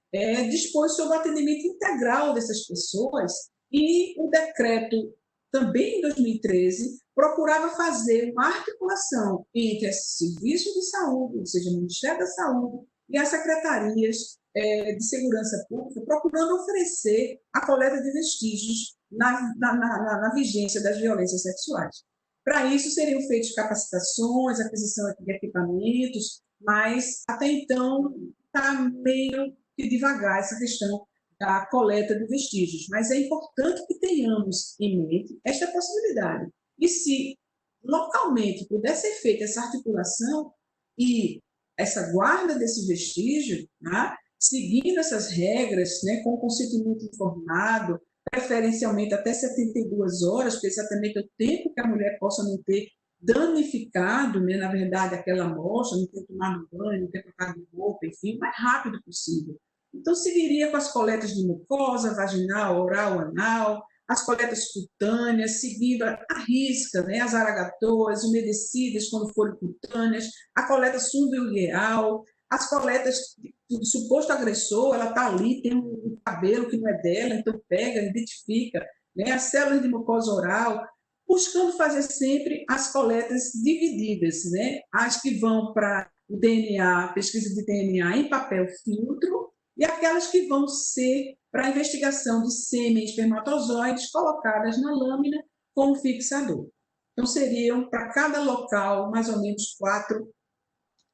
dispôs sobre o atendimento integral dessas pessoas, e o decreto, também em 2013, procurava fazer uma articulação entre esses serviços de saúde, ou seja, o Ministério da Saúde e as secretarias de segurança pública, procurando oferecer a coleta de vestígios na vigência das violências sexuais. Para isso, seriam feitas capacitações, aquisição de equipamentos, mas até então está meio que devagar essa questão da coleta de vestígios. Mas é importante que tenhamos em mente esta possibilidade. E se localmente puder ser feita essa articulação e essa guarda desse vestígio, né, seguindo essas regras, né, com consentimento informado, preferencialmente até 72 horas, porque exatamente o tempo que a mulher possa não ter danificado, né, na verdade, aquela amostra, não ter tomado banho, não ter trocado de roupa, enfim, o mais rápido possível. Então, seguiria com as coletas de mucosa, vaginal, oral, anal, as coletas cutâneas, seguindo à risca, né, as aragatoas, umedecidas quando forem cutâneas, a coleta subungueal, as coletas do suposto agressor, ela está ali, tem um cabelo que não é dela, então pega, identifica, né, as células de mucosa oral, buscando fazer sempre as coletas divididas, né, as que vão para o DNA, pesquisa de DNA em papel filtro, e aquelas que vão ser para a investigação de sêmen e espermatozoides colocadas na lâmina com um fixador. Então, seriam para cada local mais ou menos 4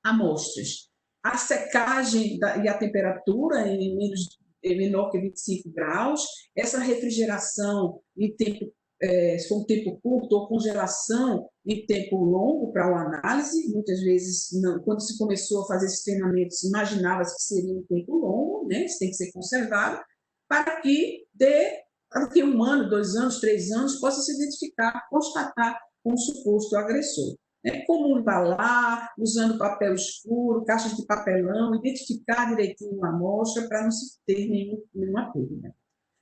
amostras. A secagem e a temperatura menor que 25 graus, essa refrigeração em tempo, se for um tempo curto, ou congelação em tempo longo para a análise, muitas vezes, não, quando se começou a fazer esses treinamentos, imaginava-se que seria um tempo longo, né? Isso tem que ser conservado, para que daqui a 1 ano, 2 anos, 3 anos, possa se identificar, constatar um suposto agressor. Como embalar, usando papel escuro, caixas de papelão, identificar direitinho a amostra para não se ter nenhuma dúvida.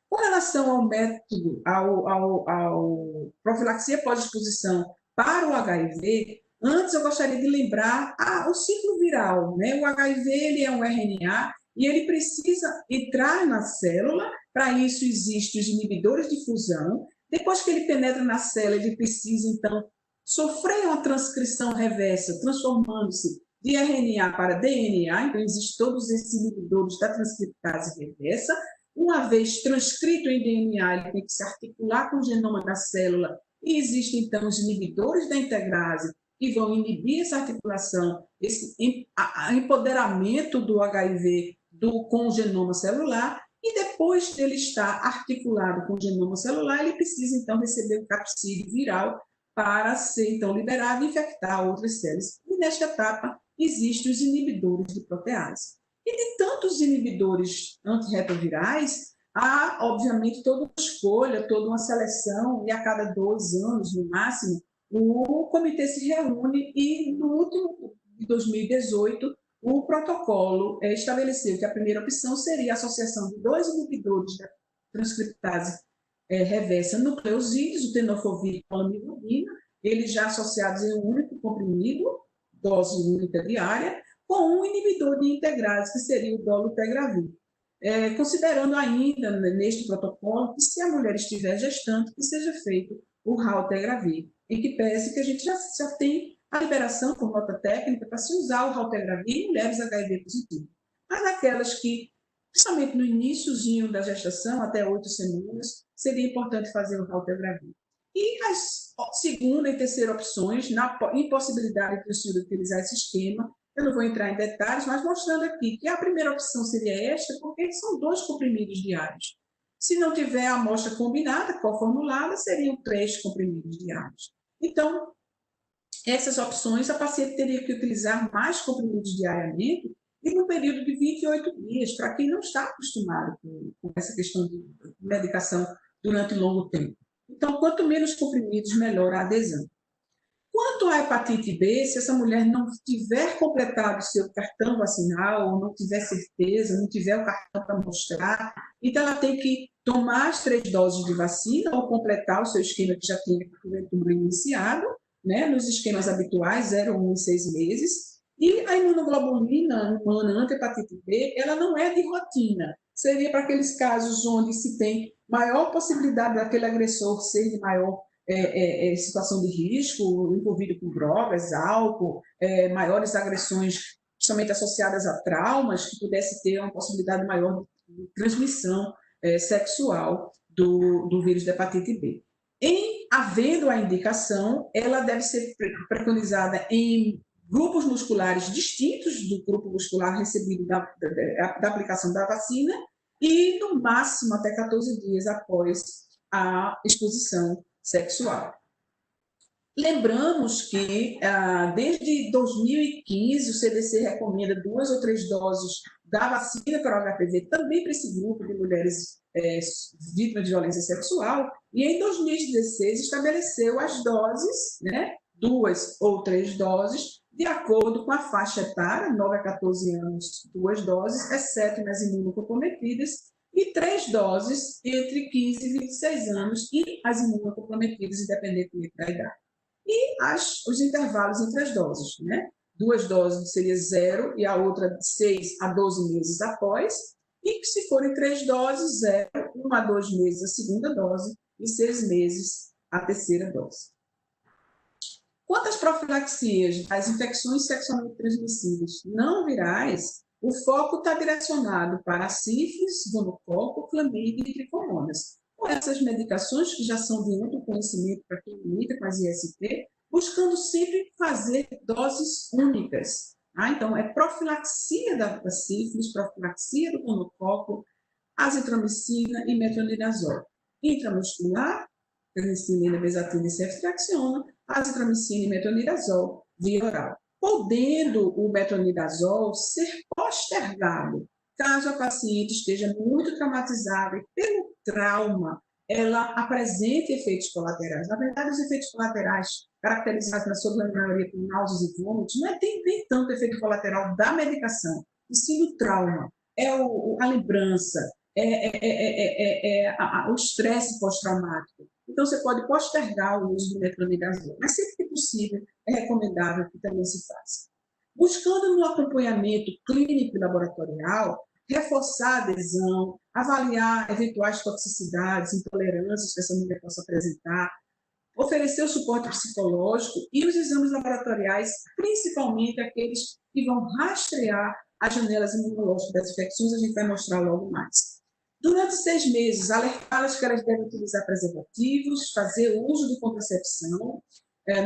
Com relação ao método, ao profilaxia pós-exposição para o HIV, antes eu gostaria de lembrar o ciclo viral, né? O HIV ele é um RNA e ele precisa entrar na célula, para isso existem os inibidores de fusão. Depois que ele penetra na célula, ele precisa, então, sofrer uma transcrição reversa, transformando-se de RNA para DNA, então existem todos esses inibidores da transcriptase reversa. Uma vez transcrito em DNA, ele tem que se articular com o genoma da célula, e existem, então, os inibidores da integrase, que vão inibir essa articulação, esse empoderamento do HIV com o genoma celular, e depois dele estar articulado com o genoma celular, ele precisa, então, receber o capsídeo viral para ser, então, liberado e infectar outras células. E, nesta etapa, existem os inibidores de protease. E de tantos inibidores antirretrovirais, há, obviamente, toda uma escolha, toda uma seleção, e a cada 2 anos, no máximo, o comitê se reúne e, no último de 2018, o protocolo estabeleceu que a primeira opção seria a associação de 2 inibidores da transcriptase reversa nucleosídeos, o tenofovir e a amiloidina, eles já associados em um único comprimido, dose única diária, com um inibidor de integrase, que seria o dolutegravir. Considerando ainda, neste protocolo, que se a mulher estiver gestante, que seja feito o raltegravir, em que pese que a gente já tem a liberação por nota técnica para se usar o raltegravir em mulheres HIV positivas. Mas aquelas que, principalmente no iníciozinho da gestação, até 8 semanas, seria importante fazer o raltegravir. E as segunda e terceira opções, na impossibilidade de o senhor utilizar esse esquema, eu não vou entrar em detalhes, mas mostrando aqui que a primeira opção seria esta, porque são 2 comprimidos diários. Se não tiver a amostra combinada, co-formulada, seriam 3 comprimidos diários. Então, essas opções, a paciente teria que utilizar mais comprimidos diariamente, e no período de 28 dias, para quem não está acostumado com essa questão de medicação durante longo tempo. Então, quanto menos comprimidos, melhor a adesão. Quanto à hepatite B, se essa mulher não tiver completado seu cartão vacinal, ou não tiver certeza, não tiver o cartão para mostrar, então ela tem que tomar as 3 doses de vacina ou completar o seu esquema que já tem iniciado, né, nos esquemas habituais, 0, 1 e 6 meses. E a imunoglobulina humana anti-hepatite B, ela não é de rotina. Seria para aqueles casos onde se tem maior possibilidade daquele agressor ser de maior situação de risco, envolvido com drogas, álcool, maiores agressões justamente associadas a traumas, que pudesse ter uma possibilidade maior de transmissão sexual do vírus da hepatite B. Havendo a indicação, ela deve ser preconizada em grupos musculares distintos do grupo muscular recebido da aplicação da vacina e, no máximo, até 14 dias após a exposição sexual. Lembramos que, desde 2015, o CDC recomenda 2 ou 3 doses da vacina para o HPV, também para esse grupo de mulheres vítimas de violência sexual, e em 2016 estabeleceu as doses, né, 2 ou 3 doses, de acordo com a faixa etária, 9 a 14 anos, 2 doses, exceto nas imunocomprometidas, e 3 doses entre 15 e 26 anos, e as imunocomprometidas, independentemente da idade. E os intervalos entre as doses, né? 2 doses seria 0, e a outra de 6 a 12 meses após, e se forem 3 doses, 0, 1 a 2 meses a segunda dose, e 6 meses a terceira dose. Quanto às profilaxias das infecções sexualmente transmissíveis não virais, o foco está direcionado para a sífilis, gonococo, clamídia e tricomonas. Com essas medicações, que já são de amplo conhecimento para quem lida com as IST, buscando sempre fazer doses únicas. Então, é profilaxia da sífilis, profilaxia do gonococo, azitromicina e metronidazol. Intramuscular, penicilina, bezatina e ceftriaxona, azitromicina e metronidazol via oral. Podendo o metronidazol ser postergado, caso a paciente esteja muito traumatizada e pelo trauma ela apresente efeitos colaterais. Na verdade, os efeitos colaterais, caracterizados na sua grande maioria por náuseas e vômitos, não tem tanto efeito colateral da medicação, e sim do trauma. É a lembrança, o estresse pós-traumático. Então, você pode postergar o uso do metronidazol, mas sempre que possível, é recomendável que também se faça. Buscando no acompanhamento clínico e laboratorial, reforçar a adesão, avaliar eventuais toxicidades, intolerâncias que essa mulher possa apresentar, oferecer o suporte psicológico e os exames laboratoriais, principalmente aqueles que vão rastrear as janelas imunológicas das infecções, a gente vai mostrar logo mais. Durante 6 meses, alertá-las que elas devem utilizar preservativos, fazer uso de contracepção,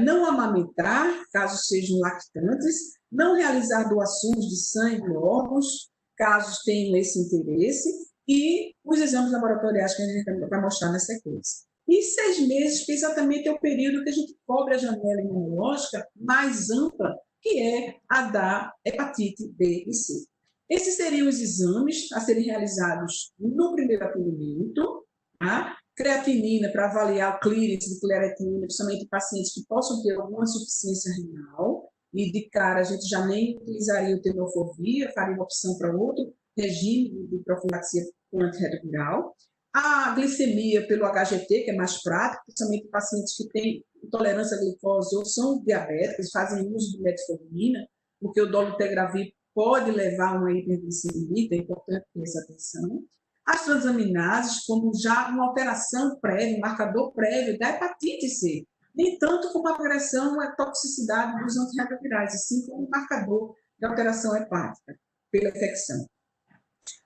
não amamentar, caso sejam lactantes, não realizar doações de sangue ou órgãos, caso tenham esse interesse, e os exames laboratoriais que a gente vai mostrar na sequência. E 6 meses, que exatamente é o período que a gente cobre a janela imunológica mais ampla, que é a da hepatite B e C. Esses seriam os exames a serem realizados no primeiro atendimento, tá? Creatinina para avaliar o clearance de creatinina, principalmente em pacientes que possam ter alguma insuficiência renal, e de cara a gente já nem utilizaria o tenofovir, faria uma opção para outro regime de profilaxia com antirretroviral. A glicemia pelo HGT, que é mais prático, principalmente pacientes que têm intolerância à glicose ou são diabéticos, fazem uso de metformina, porque o dolutegravir pode levar a uma hiperglicemia, é importante ter essa atenção. As transaminases, como já uma alteração prévia, um marcador prévio da hepatite C, nem tanto como a progressão à toxicidade dos antirretrovirais, assim como um marcador de alteração hepática pela infecção.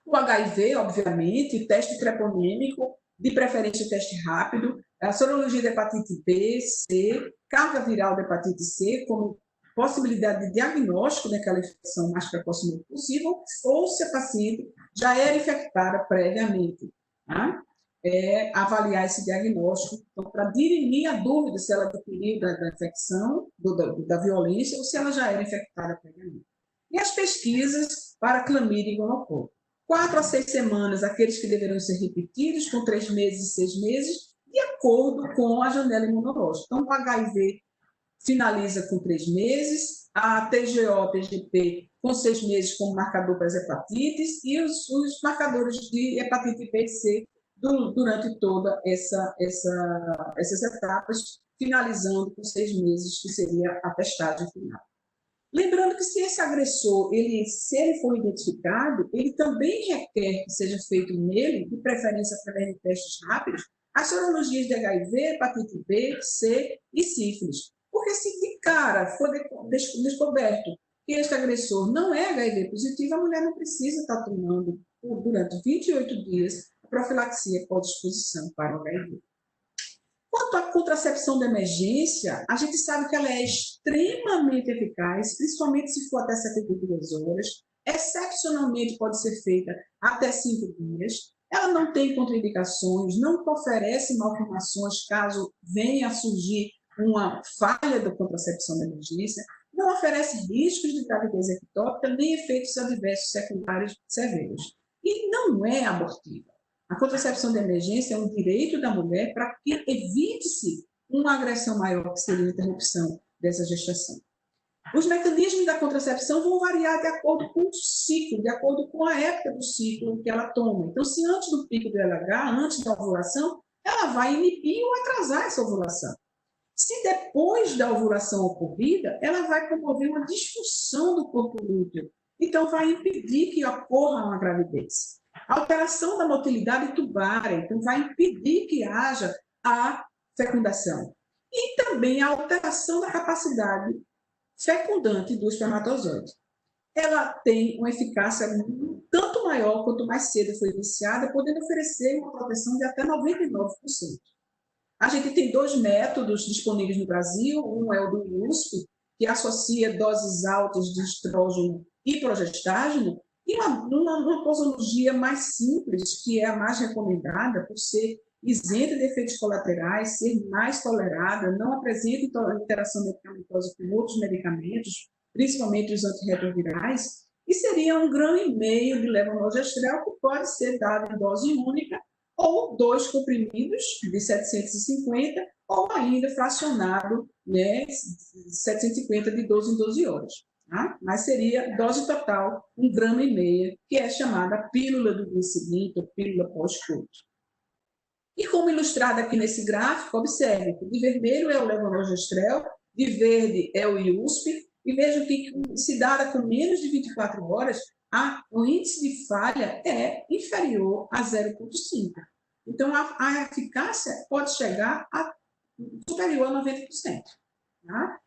O HIV, obviamente, teste treponêmico, de preferência teste rápido, a sorologia de hepatite B, C, carga viral de hepatite C, como possibilidade de diagnóstico daquela infecção mais precocemente possível, ou se a paciente já era infectada previamente. Tá? Avaliar esse diagnóstico, então, para dirimir a dúvida se ela adquiriu da infecção, da violência, ou se ela já era infectada previamente. E as pesquisas para clamídia e gonocócica. 4 a 6 semanas, aqueles que deverão ser repetidos, com 3 meses e 6 meses, de acordo com a janela imunológica. Então, o HIV finaliza com 3 meses, a TGO, TGP, com 6 meses como marcador para as hepatites, e os marcadores de hepatite B e C durante todas essas etapas, finalizando com 6 meses, que seria a testagem final. Lembrando que se esse agressor, se ele for identificado, ele também requer que seja feito nele, de preferência através de testes rápidos, as sorologias de HIV, hepatite B, C e sífilis. Porque se de cara for descoberto que este agressor não é HIV positivo, a mulher não precisa estar tomando durante 28 dias a profilaxia pós-exposição para o HIV. Quanto à contracepção de emergência, a gente sabe que ela é extremamente eficaz, principalmente se for até 72 horas, excepcionalmente pode ser feita até 5 dias, ela não tem contraindicações, não oferece malformações caso venha a surgir uma falha da contracepção de emergência, não oferece riscos de gravidez ectópica nem efeitos adversos secundários severos. E não é abortiva. A contracepção de emergência é um direito da mulher para que evite-se uma agressão maior, que seria a interrupção dessa gestação. Os mecanismos da contracepção vão variar de acordo com o ciclo, de acordo com a época do ciclo que ela toma. Então, se antes do pico do LH, antes da ovulação, ela vai inibir ou atrasar essa ovulação. Se depois da ovulação ocorrida, ela vai promover uma disfunção do corpo lúteo. Então, vai impedir que ocorra uma gravidez. A alteração da motilidade tubária, então, vai impedir que haja a fecundação. E também a alteração da capacidade fecundante do espermatozoide. Ela tem uma eficácia tanto maior quanto mais cedo foi iniciada, podendo oferecer uma proteção de até 99%. A gente tem 2 métodos disponíveis no Brasil, um é o do USP, que associa doses altas de estrógeno e progestágeno, e uma posologia mais simples, que é a mais recomendada, por ser isenta de efeitos colaterais, ser mais tolerada, não apresenta interação medicamentosa com outros medicamentos, principalmente os antirretrovirais, e seria 1,5 gramas de levonorgestrel, que pode ser dado em dose única, ou 2 comprimidos de 750, ou ainda fracionado, 750 de 12 em 12 horas. Tá? Mas seria dose total 1,5 gramas, que é chamada pílula do dia seguinte, ou pílula pós-coito. E como ilustrado aqui nesse gráfico, observe que de vermelho é o levonorgestrel, de verde é o IUSP, e veja que, se dada com menos de 24 horas, o índice de falha é inferior a 0,5. Então, a eficácia pode chegar a superior a 90%. Tá?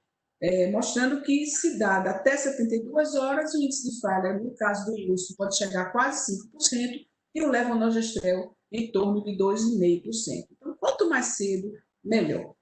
Mostrando que, se dada até 72 horas, o índice de falha, no caso do IUSP, pode chegar a quase 5%, e o levonorgestrel em torno de 2,5%. Então, quanto mais cedo, melhor.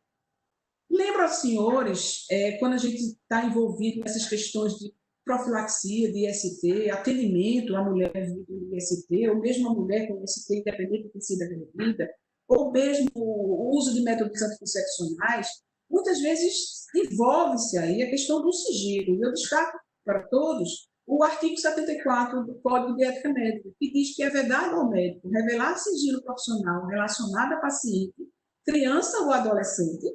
Lembro aos senhores, quando a gente está envolvido nessas questões de profilaxia de IST, atendimento à mulher de IST, ou mesmo a mulher com IST independente de ter sido agredida, ou mesmo o uso de métodos anticoncepcionais, muitas vezes envolve-se aí a questão do sigilo. Eu destaco para todos o artigo 74 do Código de Ética Médica, que diz que é vedado ao médico revelar sigilo profissional relacionado a paciente, criança ou adolescente,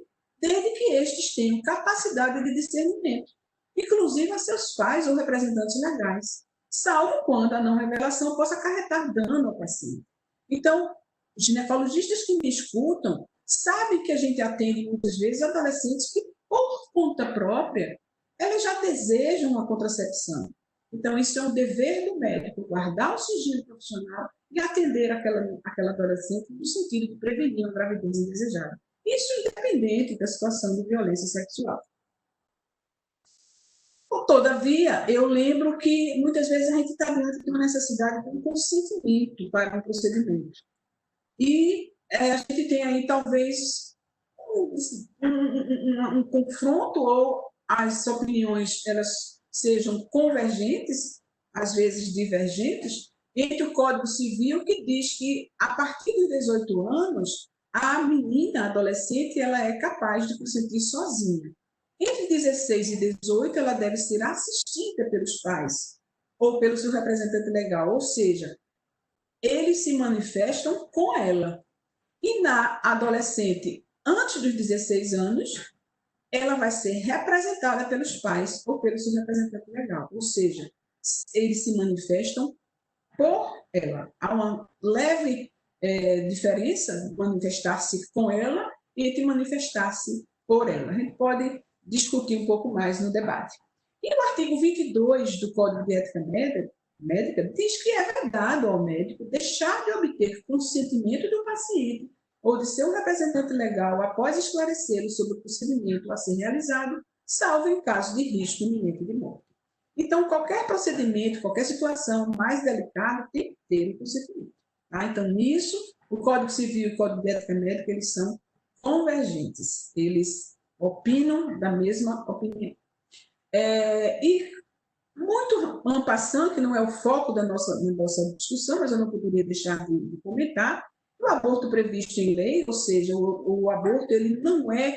desde que estes tenham capacidade de discernimento, inclusive a seus pais ou representantes legais, salvo quando a não revelação possa acarretar dano ao paciente. Então, os ginecologistas que me escutam sabem que a gente atende muitas vezes adolescentes que, por conta própria, elas já desejam uma contracepção. Então, isso é um dever do médico, guardar o sigilo profissional e atender aquela adolescente no sentido de prevenir uma gravidez indesejada. Isso independente da situação de violência sexual. Todavia, eu lembro que muitas vezes a gente está diante de uma necessidade de um consentimento para um procedimento. E a gente tem aí, talvez, um confronto, ou as opiniões elas sejam convergentes, às vezes divergentes, entre o Código Civil, que diz que, a partir de 18 anos, a menina, a adolescente, ela é capaz de consentir sozinha. Entre 16 e 18, ela deve ser assistida pelos pais. ou pelo seu representante legal, ou seja, eles se manifestam com ela. E na adolescente, antes dos 16 anos, ela vai ser representada pelos pais ou pelo seu representante legal, ou seja, eles se manifestam por ela. Há uma leve diferença de manifestar-se com ela e de manifestar-se por ela. A gente pode discutir um pouco mais no debate. E o artigo 22 do Código de Ética Médica diz que é vedado ao médico deixar de obter consentimento do paciente ou de seu representante legal após esclarecê-lo sobre o procedimento a ser realizado, salvo em caso de risco iminente de morte. Então, qualquer procedimento, qualquer situação mais delicada tem que ter o consentimento. Tá? Então, nisso, o Código Civil e o Código de Ética Médica, eles são convergentes, eles opinam da mesma opinião. E muito en passant, que não é o foco da nossa discussão, mas eu não poderia deixar de comentar, o aborto previsto em lei, ou seja, o aborto ele não é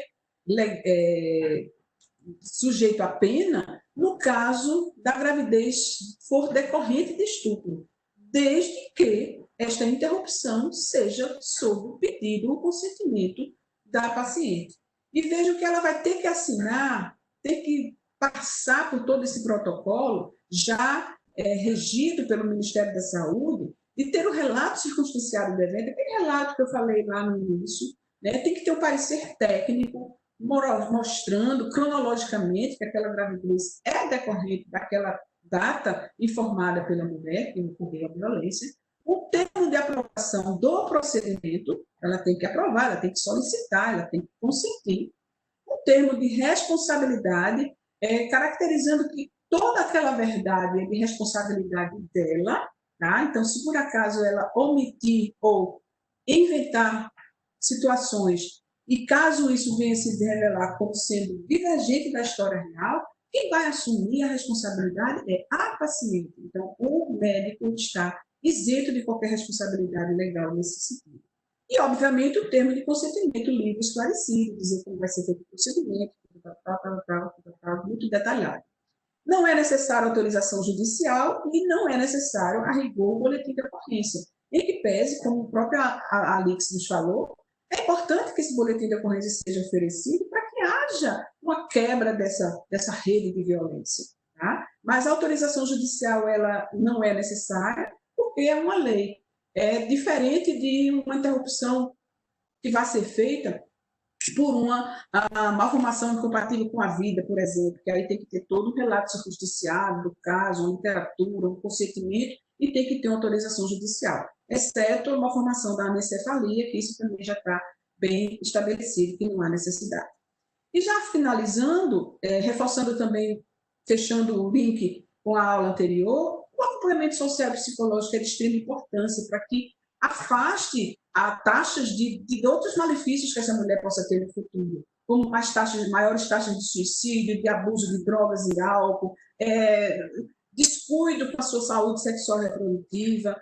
sujeito a pena no caso da gravidez for decorrente de estupro, desde que esta interrupção seja sob o pedido ou consentimento da paciente. E veja que ela vai ter que assinar, ter que passar por todo esse protocolo, já regido pelo Ministério da Saúde, e ter o relato circunstanciado do evento, aquele relato que eu falei lá no início, né, tem que ter um parecer técnico, mostrando cronologicamente que aquela gravidez é decorrente daquela data informada pela mulher que ocorreu a violência, o termo de aprovação do procedimento, ela tem que aprovar, ela tem que solicitar, ela tem que consentir, o termo de responsabilidade, caracterizando que toda aquela verdade é de responsabilidade dela, tá? Então, se por acaso ela omitir ou inventar situações e caso isso venha se revelar como sendo divergente da história real, quem vai assumir a responsabilidade é a paciente. Então, o médico está isento de qualquer responsabilidade legal nesse sentido. E, obviamente, o termo de consentimento livre esclarecido, dizer como vai ser feito o procedimento, muito detalhado. Não é necessário autorização judicial e não é necessário, a rigor, o boletim de ocorrência. Em que pese, como o próprio Alix nos falou, é importante que esse boletim de ocorrência seja oferecido para que haja uma quebra dessa rede de violência. Tá? Mas a autorização judicial ela não é necessária porque é uma lei. É diferente de uma interrupção que vai ser feita por uma malformação incompatível com a vida, por exemplo, que aí tem que ter todo um relato circunstanciado do caso, uma literatura, um consentimento, e tem que ter uma autorização judicial, exceto a malformação da anencefalia, que isso também já está bem estabelecido, que não há necessidade. E já finalizando, reforçando também, fechando o link com a aula anterior, o acompanhamento social e psicológico é de extrema importância para que afaste a taxas de outros malefícios que essa mulher possa ter no futuro, como maiores taxas de suicídio, de abuso de drogas e álcool, descuido com a sua saúde sexual e reprodutiva,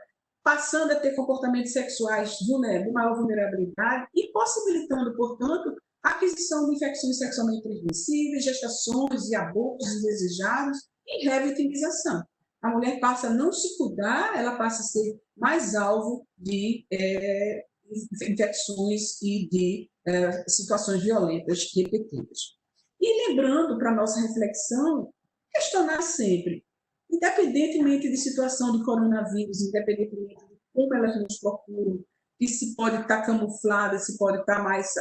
passando a ter comportamentos sexuais de maior vulnerabilidade e possibilitando, portanto, a aquisição de infecções sexualmente transmissíveis, gestações e abortos indesejados e revitimização. A mulher passa a não se cuidar, ela passa a ser mais alvo de infecções e de situações violentas repetidas. E lembrando para a nossa reflexão, questionar sempre, independentemente de situação de coronavírus, independentemente de como elas nos procuram, e se pode estar camuflada, se pode estar mais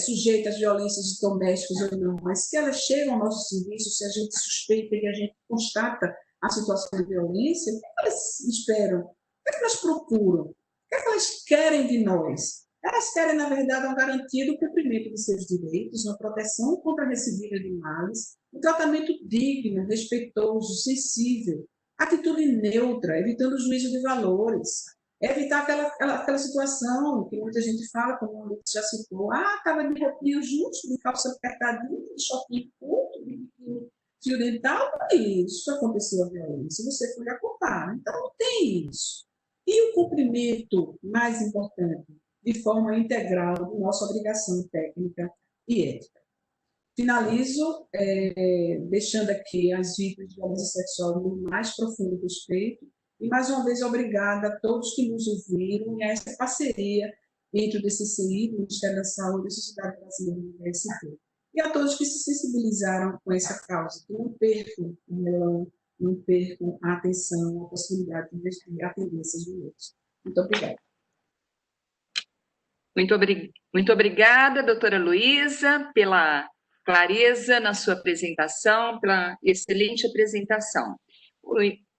sujeita às violências domésticas ou não, mas que elas chegam ao nosso serviço, se a gente suspeita e a gente constata a situação de violência, o que elas esperam? O que elas procuram? O que elas querem de nós? Elas querem, na verdade, uma garantia do cumprimento de seus direitos, uma proteção contra a recidivas de males, um tratamento digno, respeitoso, sensível, atitude neutra, evitando o juízo de valores, evitar aquela situação que muita gente fala, como o Luiz já citou, estava de roupinha justo, de calça apertadinha, de shortinho curto, de fio dental, não é isso, aconteceu a violência, você foi a culpar, então não tem isso. E o cumprimento, mais importante, de forma integral, de nossa obrigação técnica e ética. Finalizo deixando aqui as vítimas de violência sexual no mais profundo respeito e, mais uma vez, obrigada a todos que nos ouviram e a essa parceria entre o DCCI, o Ministério da Saúde e a Sociedade Brasileira de DST. E a todos que se sensibilizaram com essa causa, que não percam o melão, não percam a atenção, a possibilidade de atender essas mulheres. Muito obrigada. Muito obrigada, doutora Luísa, pela clareza na sua apresentação, pela excelente apresentação,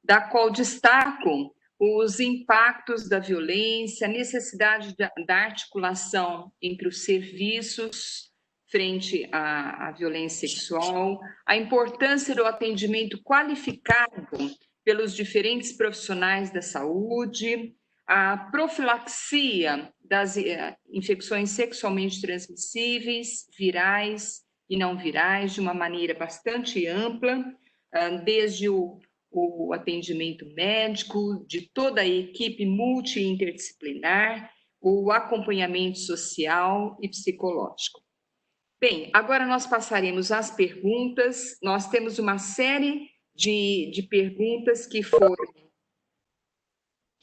da qual destaco os impactos da violência, a necessidade da articulação entre os serviços frente à violência sexual, a importância do atendimento qualificado pelos diferentes profissionais da saúde, a profilaxia das infecções sexualmente transmissíveis, virais e não virais, de uma maneira bastante ampla, desde o atendimento médico, de toda a equipe multi-interdisciplinar, o acompanhamento social e psicológico. Bem, agora nós passaremos às perguntas. Nós temos uma série de perguntas que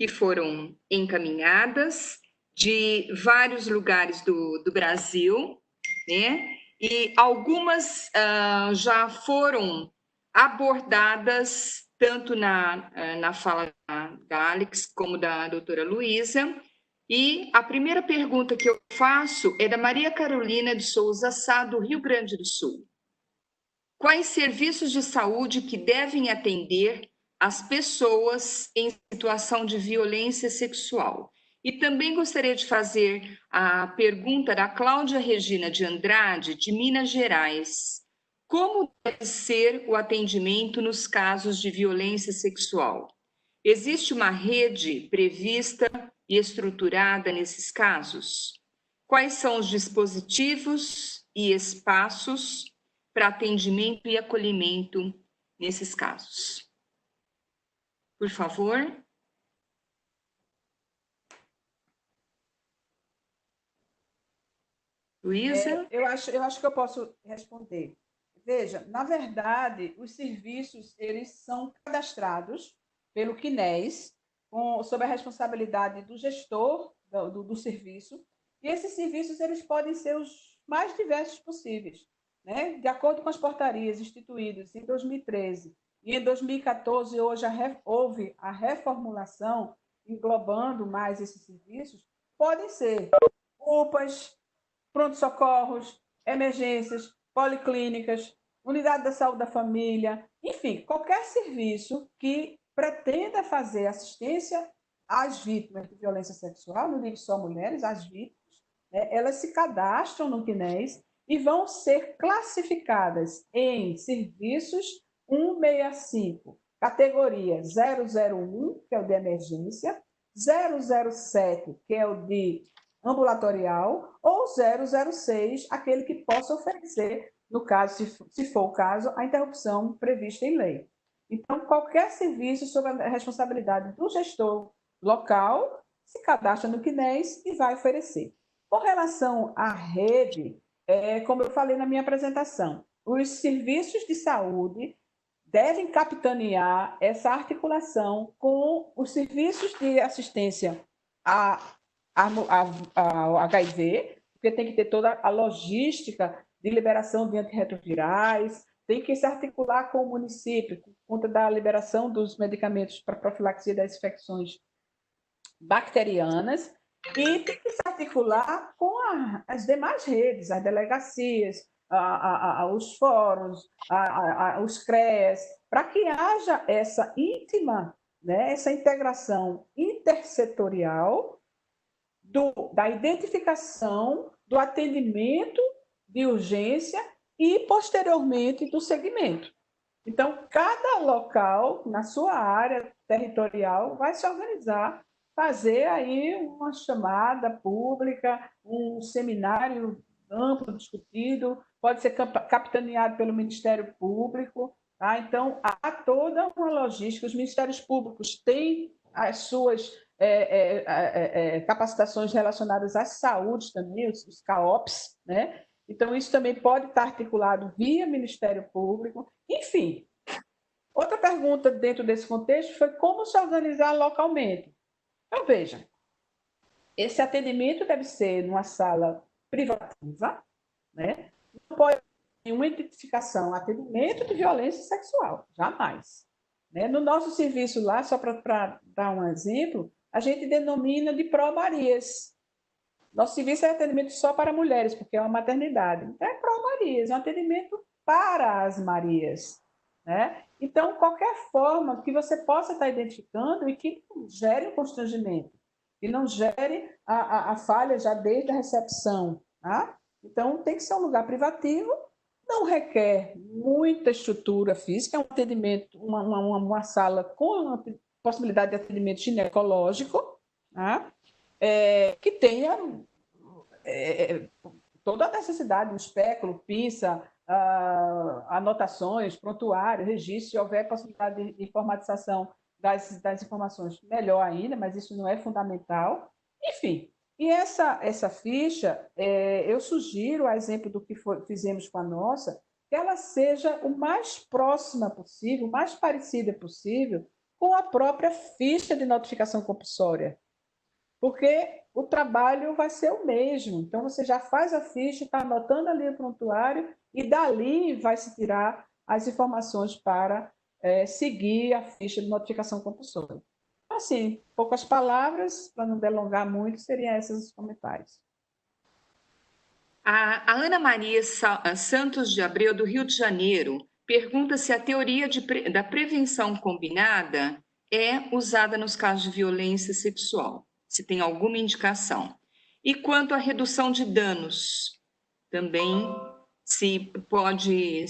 foram encaminhadas de vários lugares do Brasil, né? E algumas já foram abordadas tanto na fala da Alex como da doutora Luísa. E a primeira pergunta que eu faço é da Maria Carolina de Souza Sá, do Rio Grande do Sul. Quais serviços de saúde que devem atender as pessoas em situação de violência sexual? E também gostaria de fazer a pergunta da Cláudia Regina de Andrade, de Minas Gerais. Como deve ser o atendimento nos casos de violência sexual? Existe uma rede prevista e estruturada nesses casos? Quais são os dispositivos e espaços para atendimento e acolhimento nesses casos? Por favor. Luísa? Eu acho que eu posso responder. Veja, na verdade, os serviços eles são cadastrados pelo CNES, sob a responsabilidade do gestor do serviço, e esses serviços eles podem ser os mais diversos possíveis, né? De acordo com as portarias instituídas em 2013 e em 2014, hoje houve a reformulação, englobando mais esses serviços, podem ser UPAs, pronto-socorros, emergências, policlínicas, unidade da saúde da família, enfim, qualquer serviço que pretenda fazer assistência às vítimas de violência sexual, não digo só mulheres, as vítimas, né, elas se cadastram no CNES e vão ser classificadas em serviços 165, categoria 001, que é o de emergência, 007, que é o de ambulatorial, ou 006, aquele que possa oferecer, no caso, se for o caso, a interrupção prevista em lei. Então, qualquer serviço sob a responsabilidade do gestor local se cadastra no CNES e vai oferecer. Com relação à rede, como eu falei na minha apresentação, os serviços de saúde devem capitanear essa articulação com os serviços de assistência ao HIV, porque tem que ter toda a logística de liberação de antirretrovirais, tem que se articular com o município, por conta da liberação dos medicamentos para profilaxia das infecções bacterianas, e tem que se articular com as demais redes, as delegacias, os fóruns, os CREAs, para que haja essa íntima, né, essa integração intersetorial da identificação, do atendimento de urgência e, posteriormente, do segmento. Então, cada local, na sua área territorial, vai se organizar, fazer aí uma chamada pública, um seminário amplo, discutido, pode ser capitaneado pelo Ministério Público. Tá? Então, há toda uma logística. Os Ministérios Públicos têm as suas capacitações relacionadas à saúde também, os CAOPs, né? Então, isso também pode estar articulado via Ministério Público. Enfim, outra pergunta dentro desse contexto foi como se organizar localmente. Então, veja, esse atendimento deve ser numa sala privativa, né? Não pode ter uma identificação, atendimento de violência sexual, jamais. Né? No nosso serviço lá, só para dar um exemplo, a gente denomina de pró-Marias. Nosso serviço é atendimento só para mulheres, porque é uma maternidade. Então, é pró-Marias, é um atendimento para as Marias. Né? Então, qualquer forma que você possa estar identificando e que não gere um constrangimento, que não gere a falha já desde a recepção. Tá? Então, tem que ser um lugar privativo, não requer muita estrutura física, é um atendimento, uma sala com a possibilidade de atendimento ginecológico, tá? Que tenha toda a necessidade, um espéculo, pinça, anotações, prontuário, registro, se houver possibilidade de informatização das informações, melhor ainda, mas isso não é fundamental. Enfim, e essa ficha, eu sugiro, a exemplo do que fizemos com a nossa, que ela seja o mais próxima possível, o mais parecida possível com a própria ficha de notificação compulsória, porque o trabalho vai ser o mesmo. Então, você já faz a ficha, está anotando ali o prontuário e dali vai se tirar as informações para seguir a ficha de notificação compulsória. Assim, poucas palavras, para não delongar muito, seriam esses os comentários. A Ana Maria Santos de Abreu, do Rio de Janeiro, pergunta se a teoria da prevenção combinada é usada nos casos de violência sexual, se tem alguma indicação. E quanto à redução de danos, também se pode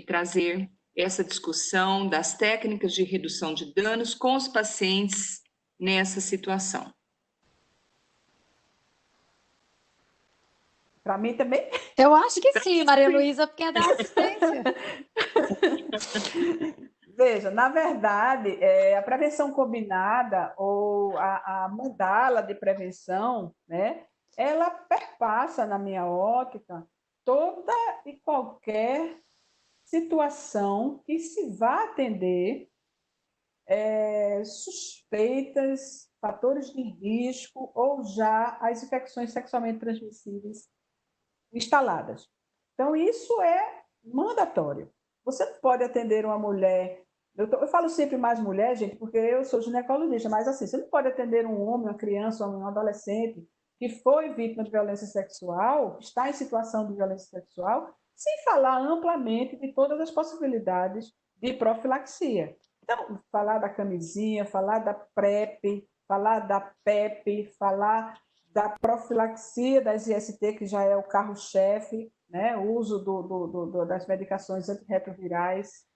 trazer essa discussão das técnicas de redução de danos com os pacientes nessa situação. Para mim também? Eu acho que sim, Maria Luísa, porque é da assistência. Veja, na verdade, a prevenção combinada ou a mandala de prevenção, né, ela perpassa, na minha ótica, toda e qualquer situação que se vá atender suspeitas, fatores de risco ou já as infecções sexualmente transmissíveis instaladas. Então, isso é mandatório. Você pode atender uma mulher, eu falo sempre mais mulher, gente, porque eu sou ginecologista, mas assim, você não pode atender um homem, uma criança, um adolescente que foi vítima de violência sexual, está em situação de violência sexual, sem falar amplamente de todas as possibilidades de profilaxia. Então, falar da camisinha, falar da PrEP, falar da PEP, falar da profilaxia das IST, que já é o carro-chefe, né? O uso das medicações antirretrovirais,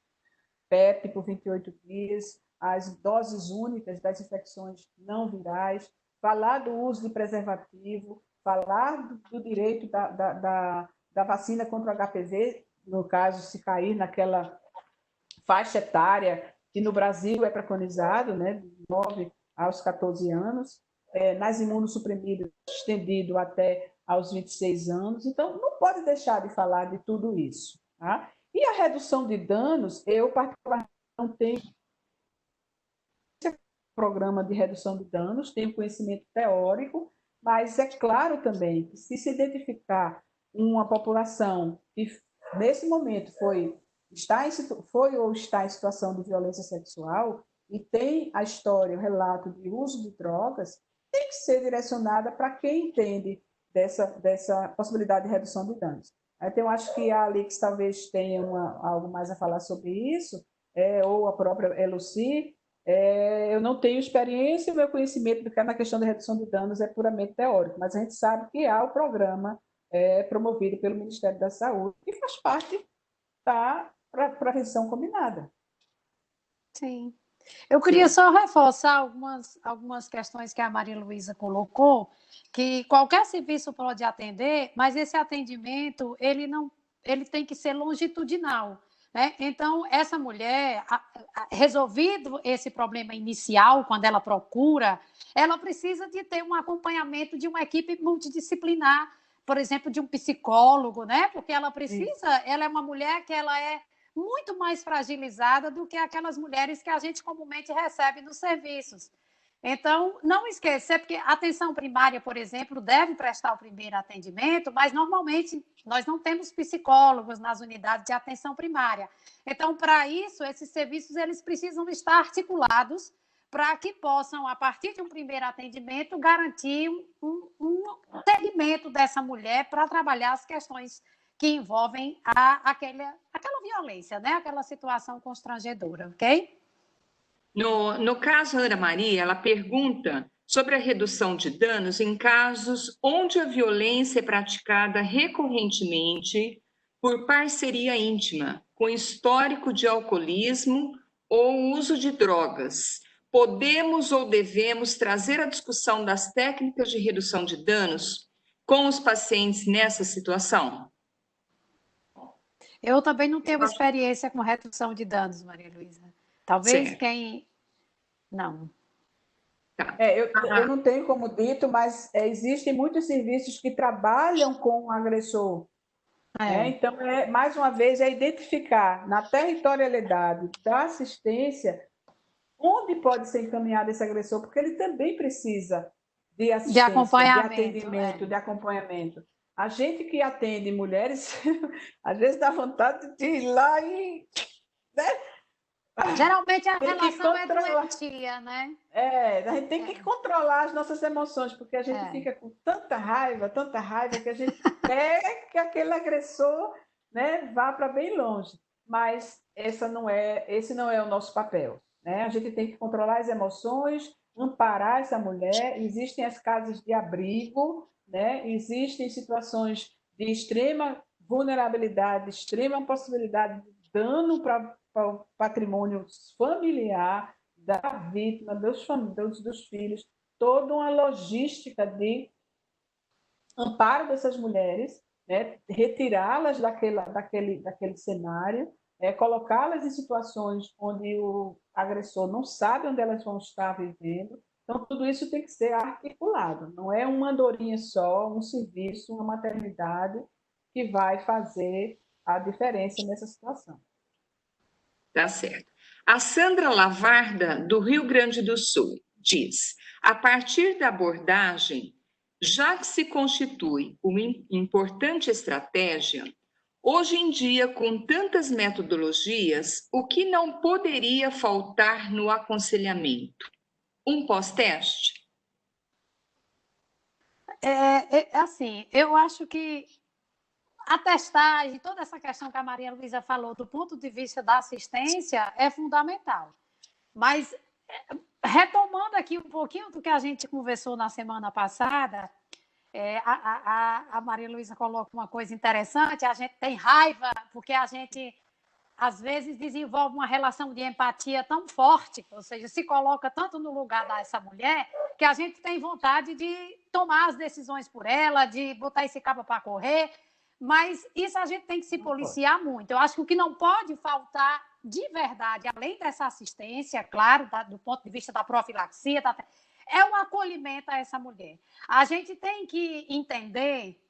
PEP por 28 dias, as doses únicas das infecções não virais, falar do uso de preservativo, falar do direito da vacina contra o HPV, no caso, se cair naquela faixa etária que no Brasil é preconizado, né, de 9 aos 14 anos, nas imunossuprimidas, estendido até aos 26 anos. Então, não pode deixar de falar de tudo isso. Tá? E a redução de danos, eu particularmente não tenho programa de redução de danos, tenho conhecimento teórico, mas é claro também que se identificar uma população que, nesse momento, foi ou está em situação de violência sexual e tem a história, o relato de uso de drogas, tem que ser direcionada para quem entende dessa possibilidade de redução de danos. Então, eu acho que a Alix talvez tenha algo mais a falar sobre isso, ou a própria Eluci. Eu não tenho experiência, meu conhecimento na questão da redução de danos é puramente teórico, mas a gente sabe que há o programa promovido pelo Ministério da Saúde, que faz parte da prevenção combinada. Sim. Eu queria só reforçar algumas questões que a Maria Luísa colocou, que qualquer serviço pode atender, mas esse atendimento ele tem que ser longitudinal. Né? Então, essa mulher, resolvido esse problema inicial, quando ela procura, ela precisa de ter um acompanhamento de uma equipe multidisciplinar por exemplo, de um psicólogo, né? Porque ela precisa, ela é uma mulher que ela é muito mais fragilizada do que aquelas mulheres que a gente comumente recebe nos serviços. Então, não esquecer, porque a atenção primária, por exemplo, deve prestar o primeiro atendimento, mas normalmente nós não temos psicólogos nas unidades de atenção primária. Então, para isso, esses serviços eles precisam estar articulados para que possam, a partir de um primeiro atendimento, garantir um segmento dessa mulher para trabalhar as questões que envolvem aquela violência, né? Aquela situação constrangedora, ok? No caso, Ana Maria, ela pergunta sobre a redução de danos em casos onde a violência é praticada recorrentemente por parceria íntima, com histórico de alcoolismo ou uso de drogas. Podemos ou devemos trazer a discussão das técnicas de redução de danos com os pacientes nessa situação? Eu também não tenho experiência com redução de danos, Maria Luísa. Talvez certo. quem... Não. Tá. Eu não tenho como dito, mas existem muitos serviços que trabalham com o agressor. Então, mais uma vez, é identificar na territorialidade da assistência onde pode ser encaminhado esse agressor, porque ele também precisa de assistência, de atendimento, de acompanhamento. A gente que atende mulheres, às vezes dá vontade de ir lá e... né? Geralmente a relação é doentia, né? A gente tem que controlar as nossas emoções, porque a gente fica com tanta raiva, que a gente quer que aquele agressor, né, vá para bem longe. Mas esse não é o nosso papel, né? A gente tem que controlar as emoções, amparar essa mulher. Existem as casas de abrigo, né? Existem situações de extrema vulnerabilidade, extrema possibilidade de dano para o patrimônio familiar da vítima, dos filhos, toda uma logística de amparo dessas mulheres, né? Retirá-las daquele cenário, colocá-las em situações onde o agressor não sabe onde elas vão estar vivendo. Então, tudo isso tem que ser articulado. Não é uma andorinha só, um serviço, uma maternidade que vai fazer a diferença nessa situação. Tá certo. A Sandra Lavarda, do Rio Grande do Sul, diz: a partir da abordagem, já que se constitui uma importante estratégia, hoje em dia, com tantas metodologias, o que não poderia faltar no aconselhamento? Um pós-teste? Assim, eu acho que a testagem, toda essa questão que a Maria Luísa falou, do ponto de vista da assistência, é fundamental. Mas, retomando aqui um pouquinho do que a gente conversou na semana passada, a Maria Luísa coloca uma coisa interessante, a gente tem raiva, porque a gente, às vezes, desenvolve uma relação de empatia tão forte, ou seja, se coloca tanto no lugar dessa mulher, que a gente tem vontade de tomar as decisões por ela, de botar esse cabo para correr. Mas isso a gente tem que se policiar muito. Eu acho que o que não pode faltar de verdade, além dessa assistência, claro, do ponto de vista da profilaxia, é o acolhimento a essa mulher. A gente tem que entender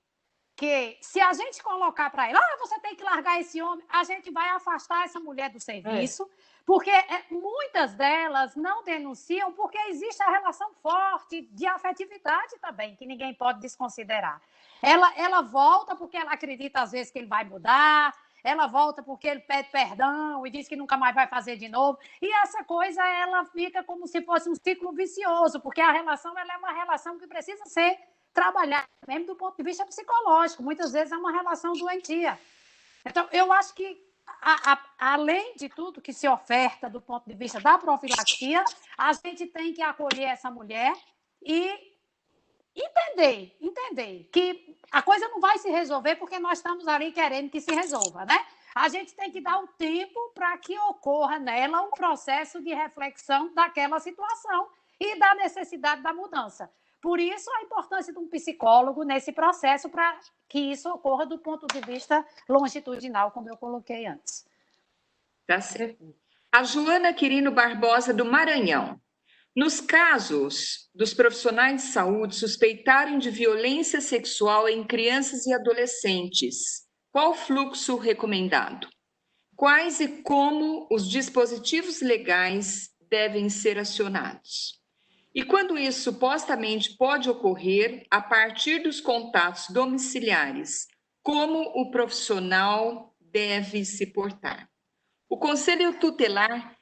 que se a gente colocar para ela, você tem que largar esse homem, a gente vai afastar essa mulher do serviço, porque muitas delas não denunciam porque existe a relação forte de afetividade também, que ninguém pode desconsiderar. Ela volta porque ela acredita, às vezes, que ele vai mudar, ela volta porque ele pede perdão e diz que nunca mais vai fazer de novo. E essa coisa, ela fica como se fosse um ciclo vicioso, porque a relação ela é uma relação que precisa ser trabalhada, mesmo do ponto de vista psicológico. Muitas vezes é uma relação doentia. Então, eu acho que, além de tudo que se oferta do ponto de vista da profilaxia, a gente tem que acolher essa mulher e entender que a coisa não vai se resolver porque nós estamos ali querendo que se resolva, né? A gente tem que dar o tempo para que ocorra nela um processo de reflexão daquela situação e da necessidade da mudança. Por isso, a importância de um psicólogo nesse processo para que isso ocorra do ponto de vista longitudinal, como eu coloquei antes. Tá certo. A Joana Quirino Barbosa, do Maranhão. Nos casos dos profissionais de saúde suspeitarem de violência sexual em crianças e adolescentes, qual o fluxo recomendado? Quais e como os dispositivos legais devem ser acionados? E quando isso supostamente pode ocorrer a partir dos contatos domiciliares, como o profissional deve se portar? O conselho tutelar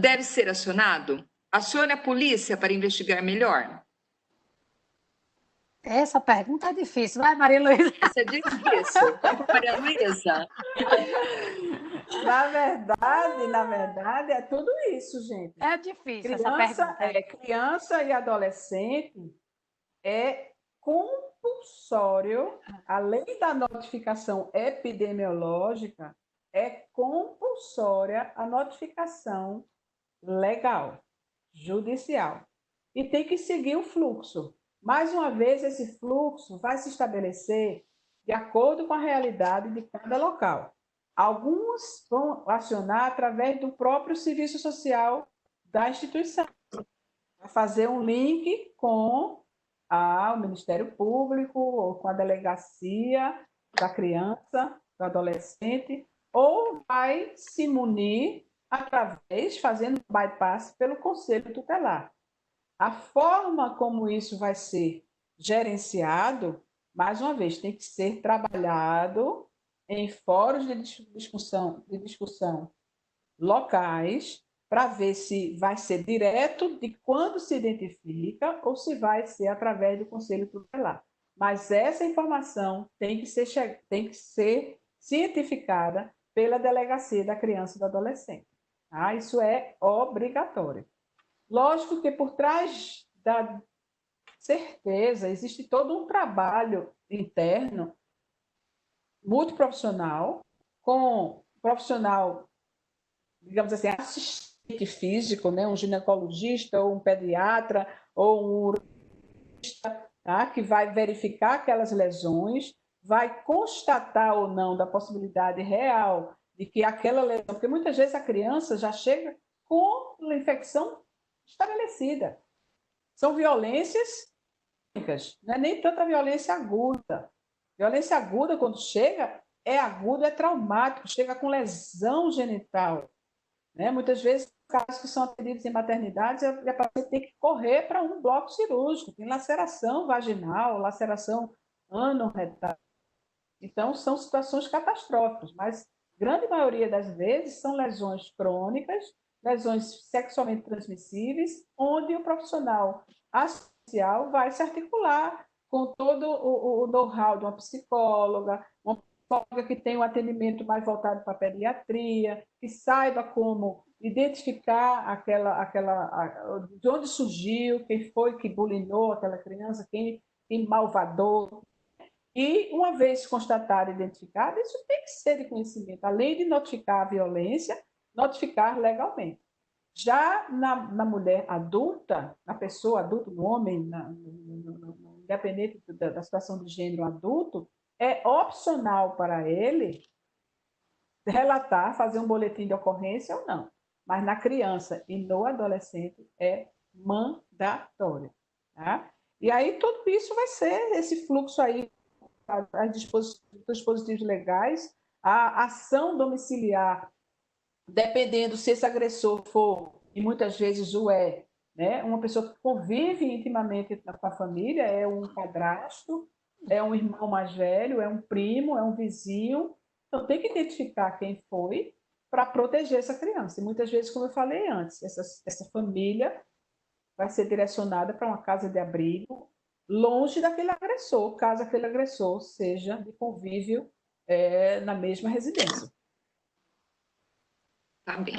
deve ser acionado? Acione a polícia para investigar melhor? Essa pergunta é difícil, não é, Maria Luísa? Essa é difícil. Maria Luísa? Na verdade, é tudo isso, gente. É difícil essa pergunta. Criança e adolescente é compulsório, além da notificação epidemiológica, é compulsória a notificação legal, judicial. E tem que seguir o fluxo. Mais uma vez, esse fluxo vai se estabelecer de acordo com a realidade de cada local. Alguns vão acionar através do próprio serviço social da instituição, fazer um link com o Ministério Público ou com a delegacia da criança, do adolescente, ou vai se munir através, fazendo bypass pelo Conselho Tutelar. A forma como isso vai ser gerenciado, mais uma vez, tem que ser trabalhado em fóruns de discussão locais, para ver se vai ser direto de quando se identifica ou se vai ser através do Conselho Tutelar. Mas essa informação tem que ser cientificada pela Delegacia da Criança e do Adolescente. Tá? Isso é obrigatório. Lógico que por trás da certeza existe todo um trabalho interno multiprofissional, com profissional, digamos assim, assistente físico, né? Um ginecologista, ou um pediatra, ou um urologista, tá? Que vai verificar aquelas lesões, vai constatar ou não da possibilidade real de que aquela lesão, porque muitas vezes a criança já chega com a infecção estabelecida. São violências crônicas, não é nem tanta violência aguda. Violência aguda, quando chega, é agudo, é traumático, chega com lesão genital. Né? Muitas vezes, casos que são atendidos em maternidades, a paciente tem que correr para um bloco cirúrgico, tem laceração vaginal, laceração anorretal. Então, são situações catastróficas, mas grande maioria das vezes são lesões crônicas, lesões sexualmente transmissíveis, onde o profissional assistencial vai se articular com todo o know-how de uma psicóloga que tem um atendimento mais voltado para a pediatria, que saiba como identificar de onde surgiu, quem foi que bulinou aquela criança, quem malvadou. E, uma vez constatado e identificado, isso tem que ser de conhecimento, além de notificar a violência, notificar legalmente. Já na mulher adulta, na pessoa adulta, no homem, independente da situação de gênero adulto, é opcional para ele relatar, fazer um boletim de ocorrência ou não. Mas na criança e no adolescente é mandatório. Tá? E aí tudo isso vai ser esse fluxo aí, os dispositivos legais, a ação domiciliar, dependendo se esse agressor for, e muitas vezes o é, né? Uma pessoa que convive intimamente com a família, é um padrasto, é um irmão mais velho, é um primo, é um vizinho. Então, tem que identificar quem foi para proteger essa criança. E muitas vezes, como eu falei antes, essa família vai ser direcionada para uma casa de abrigo, longe daquele agressor, caso aquele agressor seja de convívio na mesma residência. Tá bem.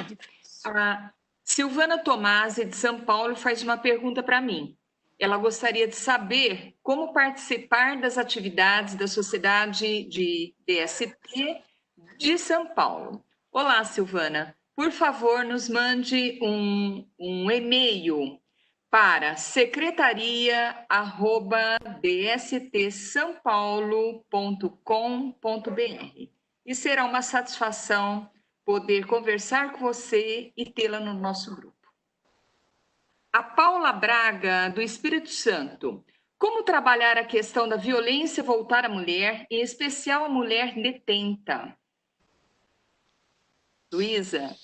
A Silvana Tomasi, de São Paulo, faz uma pergunta para mim. Ela gostaria de saber como participar das atividades da Sociedade de DST de São Paulo. Olá, Silvana. Por favor, nos mande um e-mail para secretaria@dstsaopaulo.com.br. E será uma satisfação poder conversar com você e tê-la no nosso grupo. A Paula Braga, do Espírito Santo. Como trabalhar a questão da violência voltada à mulher, em especial a mulher detenta? Luísa?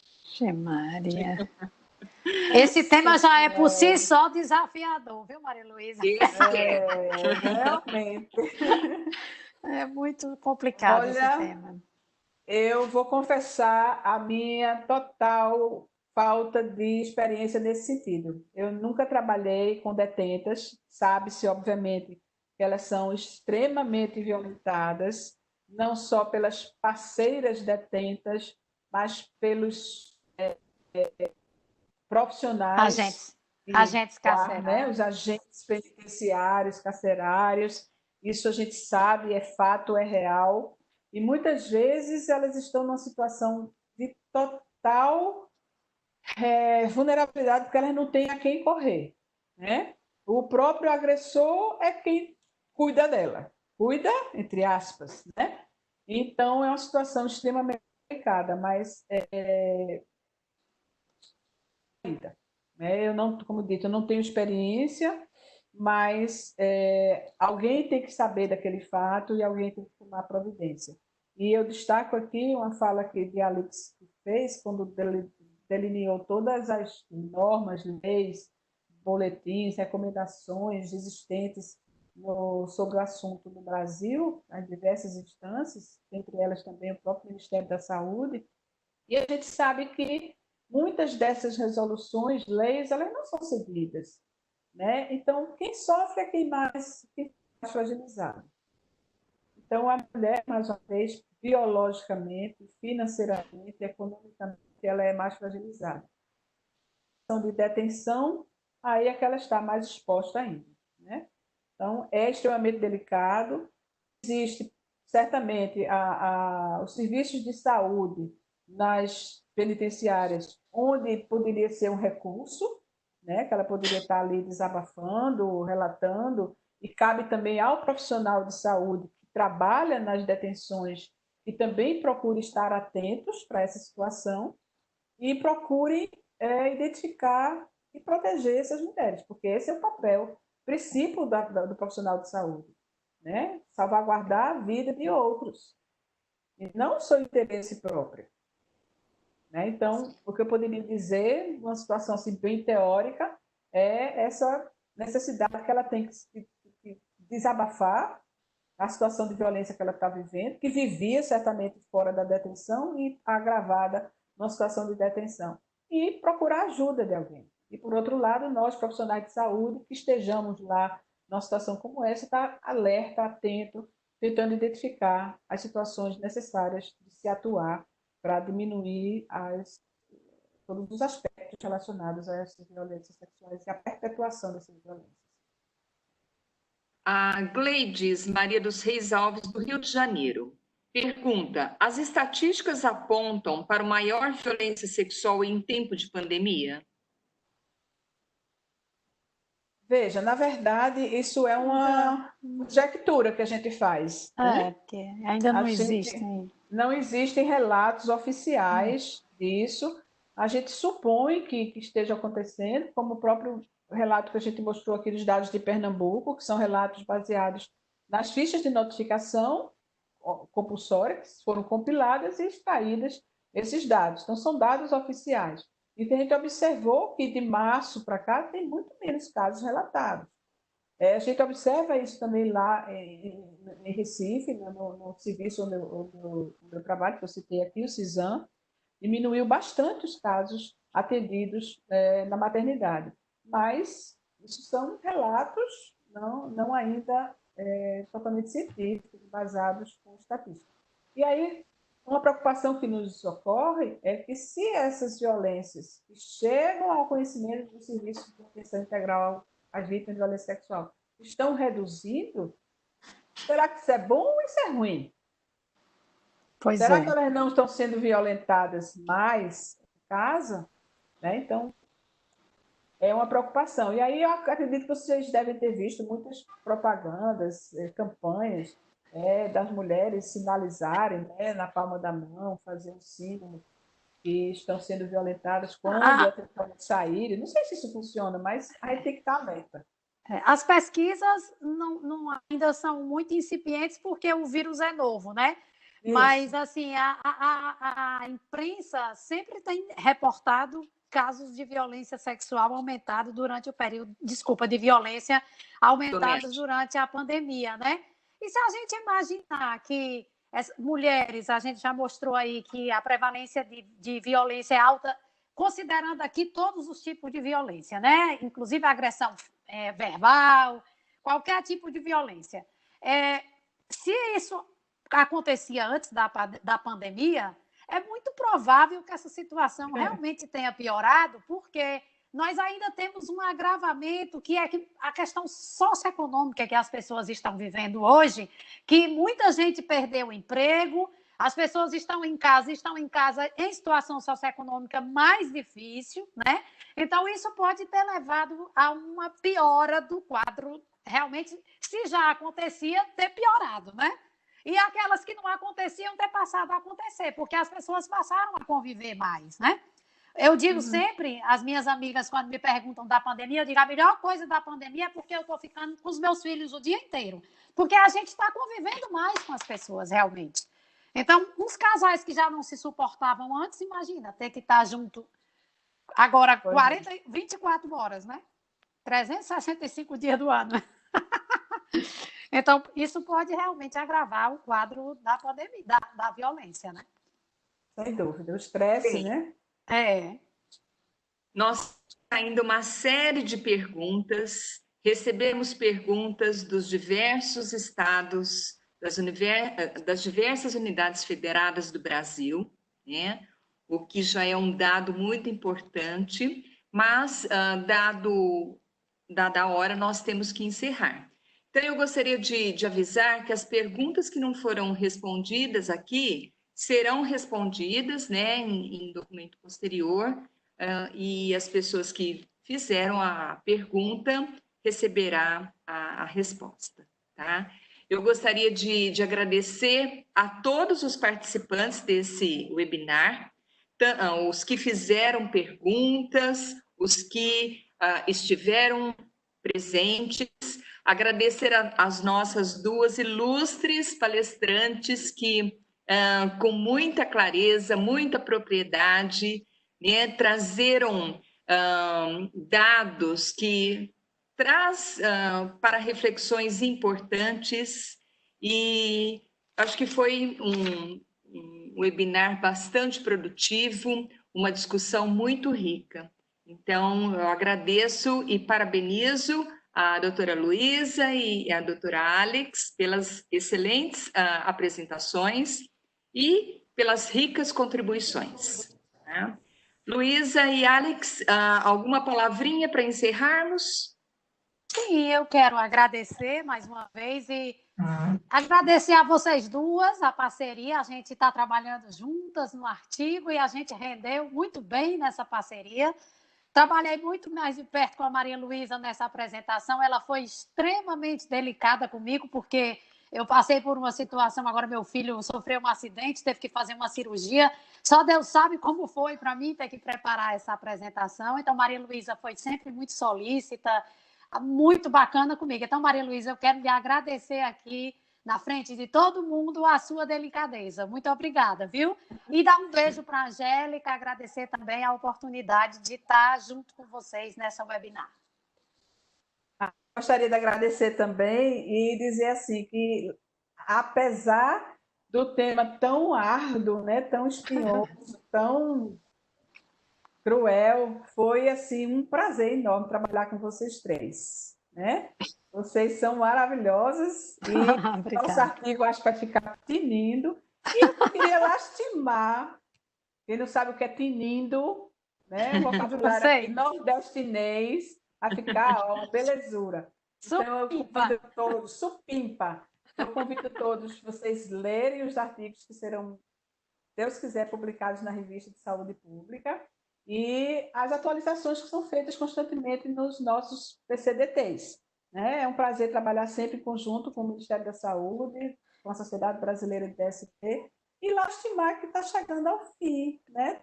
Maria. Esse tema já é por si só desafiador, viu, Maria Luísa? Realmente. É muito complicado esse tema. Eu vou confessar a minha total falta de experiência nesse sentido. Eu nunca trabalhei com detentas, sabe-se, obviamente, que elas são extremamente violentadas, não só pelas parceiras detentas, mas pelos profissionais agentes carcerários, né? Os agentes penitenciários, carcerários. Isso a gente sabe, é fato, é real. E muitas vezes elas estão numa situação de total vulnerabilidade, porque elas não têm a quem correr, né? O próprio agressor é quem cuida dela. Cuida, entre aspas, né? Então, é uma situação extremamente delicada, mas eu não, como dito, eu não tenho experiência, mas alguém tem que saber daquele fato e alguém tem que tomar providência. E eu destaco aqui uma fala que a Alex fez quando delineou todas as normas, leis, boletins, recomendações existentes sobre o assunto no Brasil, em diversas instâncias, entre elas também o próprio Ministério da Saúde, e a gente sabe que muitas dessas resoluções, leis, elas não são seguidas, né? Então, quem sofre é quem mais fragilizado. Então, a mulher, mais uma vez, biologicamente, financeiramente, economicamente, ela é mais fragilizada. De detenção, aí é que ela está mais exposta ainda, né? Então, é extremamente delicado. Existe, certamente, os serviços de saúde nas penitenciárias, onde poderia ser um recurso, né? Que ela poderia estar ali desabafando, relatando, e cabe também ao profissional de saúde que trabalha nas detenções e também procure estar atentos para essa situação e procure identificar e proteger essas mulheres, porque esse é o papel, princípio do profissional de saúde, né? Salvaguardar a vida de outros, e não o seu interesse próprio. Né? Então, o que eu poderia dizer, numa situação assim, bem teórica, é essa necessidade que ela tem que desabafar a situação de violência que ela está vivendo, que vivia certamente fora da detenção e agravada numa situação de detenção. E procurar ajuda de alguém. E, por outro lado, nós, profissionais de saúde, que estejamos lá numa situação como essa, estar alerta, atento, tentando identificar as situações necessárias de se atuar para diminuir todos os aspectos relacionados a essas violências sexuais e a perpetuação dessas violências. A Gleides Maria dos Reis Alves, do Rio de Janeiro, pergunta: as estatísticas apontam para maior violência sexual em tempo de pandemia? Veja, na verdade, isso é uma conjectura que a gente faz. Né? Porque ainda não existem. Não existem relatos oficiais disso. A gente supõe que esteja acontecendo, como o próprio relato que a gente mostrou aqui dos dados de Pernambuco, que são relatos baseados nas fichas de notificação compulsória, que foram compiladas e extraídas esses dados. Então, são dados oficiais. E a gente observou que de março para cá tem muito menos casos relatados. A gente observa isso também lá em Recife, no serviço onde eu trabalho, que eu citei aqui, o CISAM, diminuiu bastante os casos atendidos na maternidade. Mas isso são relatos não ainda totalmente científicos, basados com estatísticas. E aí, uma preocupação que nos ocorre é que se essas violências chegam ao conhecimento do Serviço de Atenção Integral às Vítimas de Violência Sexual estão reduzindo, será que isso é bom ou isso é ruim? Será que elas não estão sendo violentadas mais em casa? Né? Então, é uma preocupação. E aí eu acredito que vocês devem ter visto muitas propagandas, campanhas das mulheres sinalizarem, né, na palma da mão, fazer um símbolo que estão sendo violentadas quando saírem. Não sei se isso funciona, mas a gente tem que estar alerta. As pesquisas ainda são muito incipientes porque o vírus é novo, né? Isso. Mas, assim, a imprensa sempre tem reportado casos de violência sexual aumentado durante o período, de violência aumentados durante a pandemia, né? E se a gente imaginar que mulheres, a gente já mostrou aí que a prevalência de violência é alta, considerando aqui todos os tipos de violência, né? Inclusive a agressão verbal, qualquer tipo de violência. Se isso acontecia antes da pandemia, é muito provável que essa situação realmente tenha piorado, porque nós ainda temos um agravamento, que é a questão socioeconômica que as pessoas estão vivendo hoje, que muita gente perdeu o emprego, as pessoas estão em casa em situação socioeconômica mais difícil, né? Então, isso pode ter levado a uma piora do quadro, realmente, se já acontecia, ter piorado, né? E aquelas que não aconteciam ter passado a acontecer, porque as pessoas passaram a conviver mais, né? Eu digo sempre, as minhas amigas, quando me perguntam da pandemia, eu digo, a melhor coisa da pandemia é porque eu estou ficando com os meus filhos o dia inteiro, porque a gente está convivendo mais com as pessoas, realmente. Então, uns casais que já não se suportavam antes, imagina, ter que estar junto agora 24 horas, né? 365 dias do ano. Então, isso pode realmente agravar o quadro da pandemia, da violência, né? Sem dúvida, o estresse, né? Nós ainda uma série de perguntas, recebemos perguntas dos diversos estados, das diversas unidades federadas do Brasil, né? O que já é um dado muito importante, mas dada a hora, nós temos que encerrar. Então, eu gostaria de avisar que as perguntas que não foram respondidas aqui serão respondidas, né, em documento posterior, e as pessoas que fizeram a pergunta receberá a resposta, tá? Eu gostaria de agradecer a todos os participantes desse webinar, os que fizeram perguntas, os que estiveram presentes, agradecer as nossas duas ilustres palestrantes que, com muita clareza, muita propriedade, né, trazeram dados que traz para reflexões importantes, e acho que foi um webinar bastante produtivo, uma discussão muito rica. Então, eu agradeço e parabenizo a doutora Luísa e a doutora Alex pelas excelentes apresentações e pelas ricas contribuições. Né? Luísa e Alex, alguma palavrinha para encerrarmos? Sim, eu quero agradecer mais uma vez e agradecer a vocês duas, a parceria. A gente está trabalhando juntas no artigo e a gente rendeu muito bem nessa parceria. Trabalhei muito mais de perto com a Maria Luísa nessa apresentação. Ela foi extremamente delicada comigo, porque eu passei por uma situação, agora meu filho sofreu um acidente, teve que fazer uma cirurgia. Só Deus sabe como foi para mim ter que preparar essa apresentação. Então, Maria Luísa foi sempre muito solícita, muito bacana comigo. Então, Maria Luísa, eu quero lhe agradecer aqui, na frente de todo mundo, a sua delicadeza. Muito obrigada, viu? E dar um beijo para a Angélica, agradecer também a oportunidade de estar junto com vocês nessa webinar. Gostaria de agradecer também e dizer assim que, apesar do tema tão árduo, né, tão espinhoso, tão cruel, foi assim um prazer enorme trabalhar com vocês três, né? Vocês são maravilhosas e nosso artigo acho que vai ficar tinindo. E eu queria lastimar, quem não sabe o que é tinindo, né? O vocabulário aqui nordestinês, vai ficar uma belezura. Então, eu convido todos, supimpa, eu convido todos vocês lerem os artigos que serão, se Deus quiser, publicados na Revista de Saúde Pública e as atualizações que são feitas constantemente nos nossos PCDTs. É um prazer trabalhar sempre em conjunto com o Ministério da Saúde, com a Sociedade Brasileira de DST, e lastimar que está chegando ao fim, né?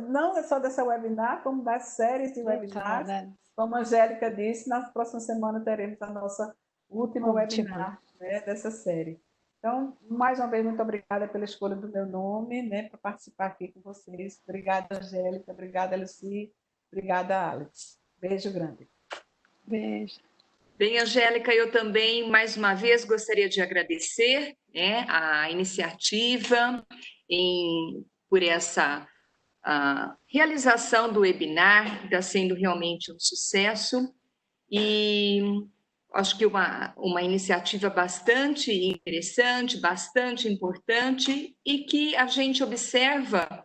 não é só dessa webinar, como das séries de webinars. Como a Angélica disse, na próxima semana teremos a nossa última webinar, né, dessa série. Então, mais uma vez, muito obrigada pela escolha do meu nome, né, para participar aqui com vocês. Obrigada, Angélica. Obrigada, Lucy. Obrigada, Alex. Beijo grande. Beijo. Bem, Angélica, eu também, mais uma vez, gostaria de agradecer, né, a iniciativa por essa realização do webinar, que está sendo realmente um sucesso, e acho que uma iniciativa bastante interessante, bastante importante, e que a gente observa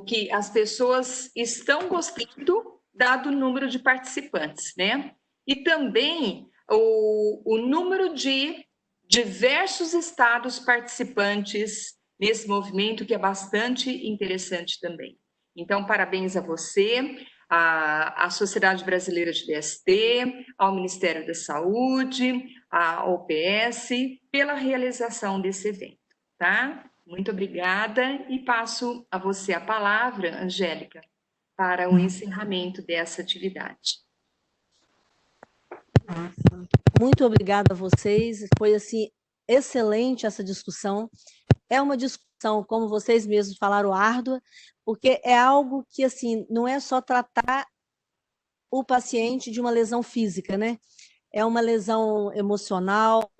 que as pessoas estão gostando, dado o número de participantes, né? E também o número de diversos estados participantes nesse movimento, que é bastante interessante também. Então, parabéns a você, à Sociedade Brasileira de DST, ao Ministério da Saúde, à OPS, pela realização desse evento, tá? Muito obrigada e passo a você a palavra, Angélica, para o encerramento dessa atividade. Muito obrigada a vocês, foi assim excelente essa discussão. É uma discussão, como vocês mesmos falaram, árdua, porque é algo que assim não é só tratar o paciente de uma lesão física, né? É uma lesão emocional.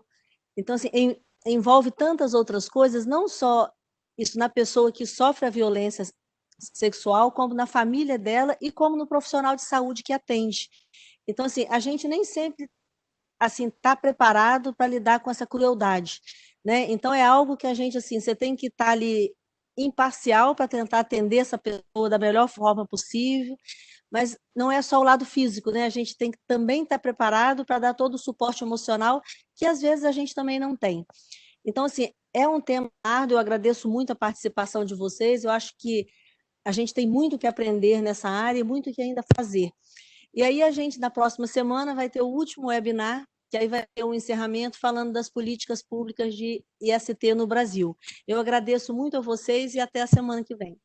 Então assim, envolve tantas outras coisas, não só isso na pessoa que sofre a violência sexual, como na família dela e como no profissional de saúde que atende. Então assim, a gente nem sempre assim está preparado para lidar com essa crueldade, né? Então é algo que a gente assim, você tem que estar ali imparcial para tentar atender essa pessoa da melhor forma possível, mas não é só o lado físico, né? A gente tem que também estar preparado para dar todo o suporte emocional que às vezes a gente também não tem. Então assim, é um tema árduo, eu agradeço muito a participação de vocês, eu acho que a gente tem muito que aprender nessa área e muito que ainda fazer. E aí a gente, na próxima semana, vai ter o último webinar, que aí vai ter um encerramento falando das políticas públicas de IST no Brasil. Eu agradeço muito a vocês e até a semana que vem.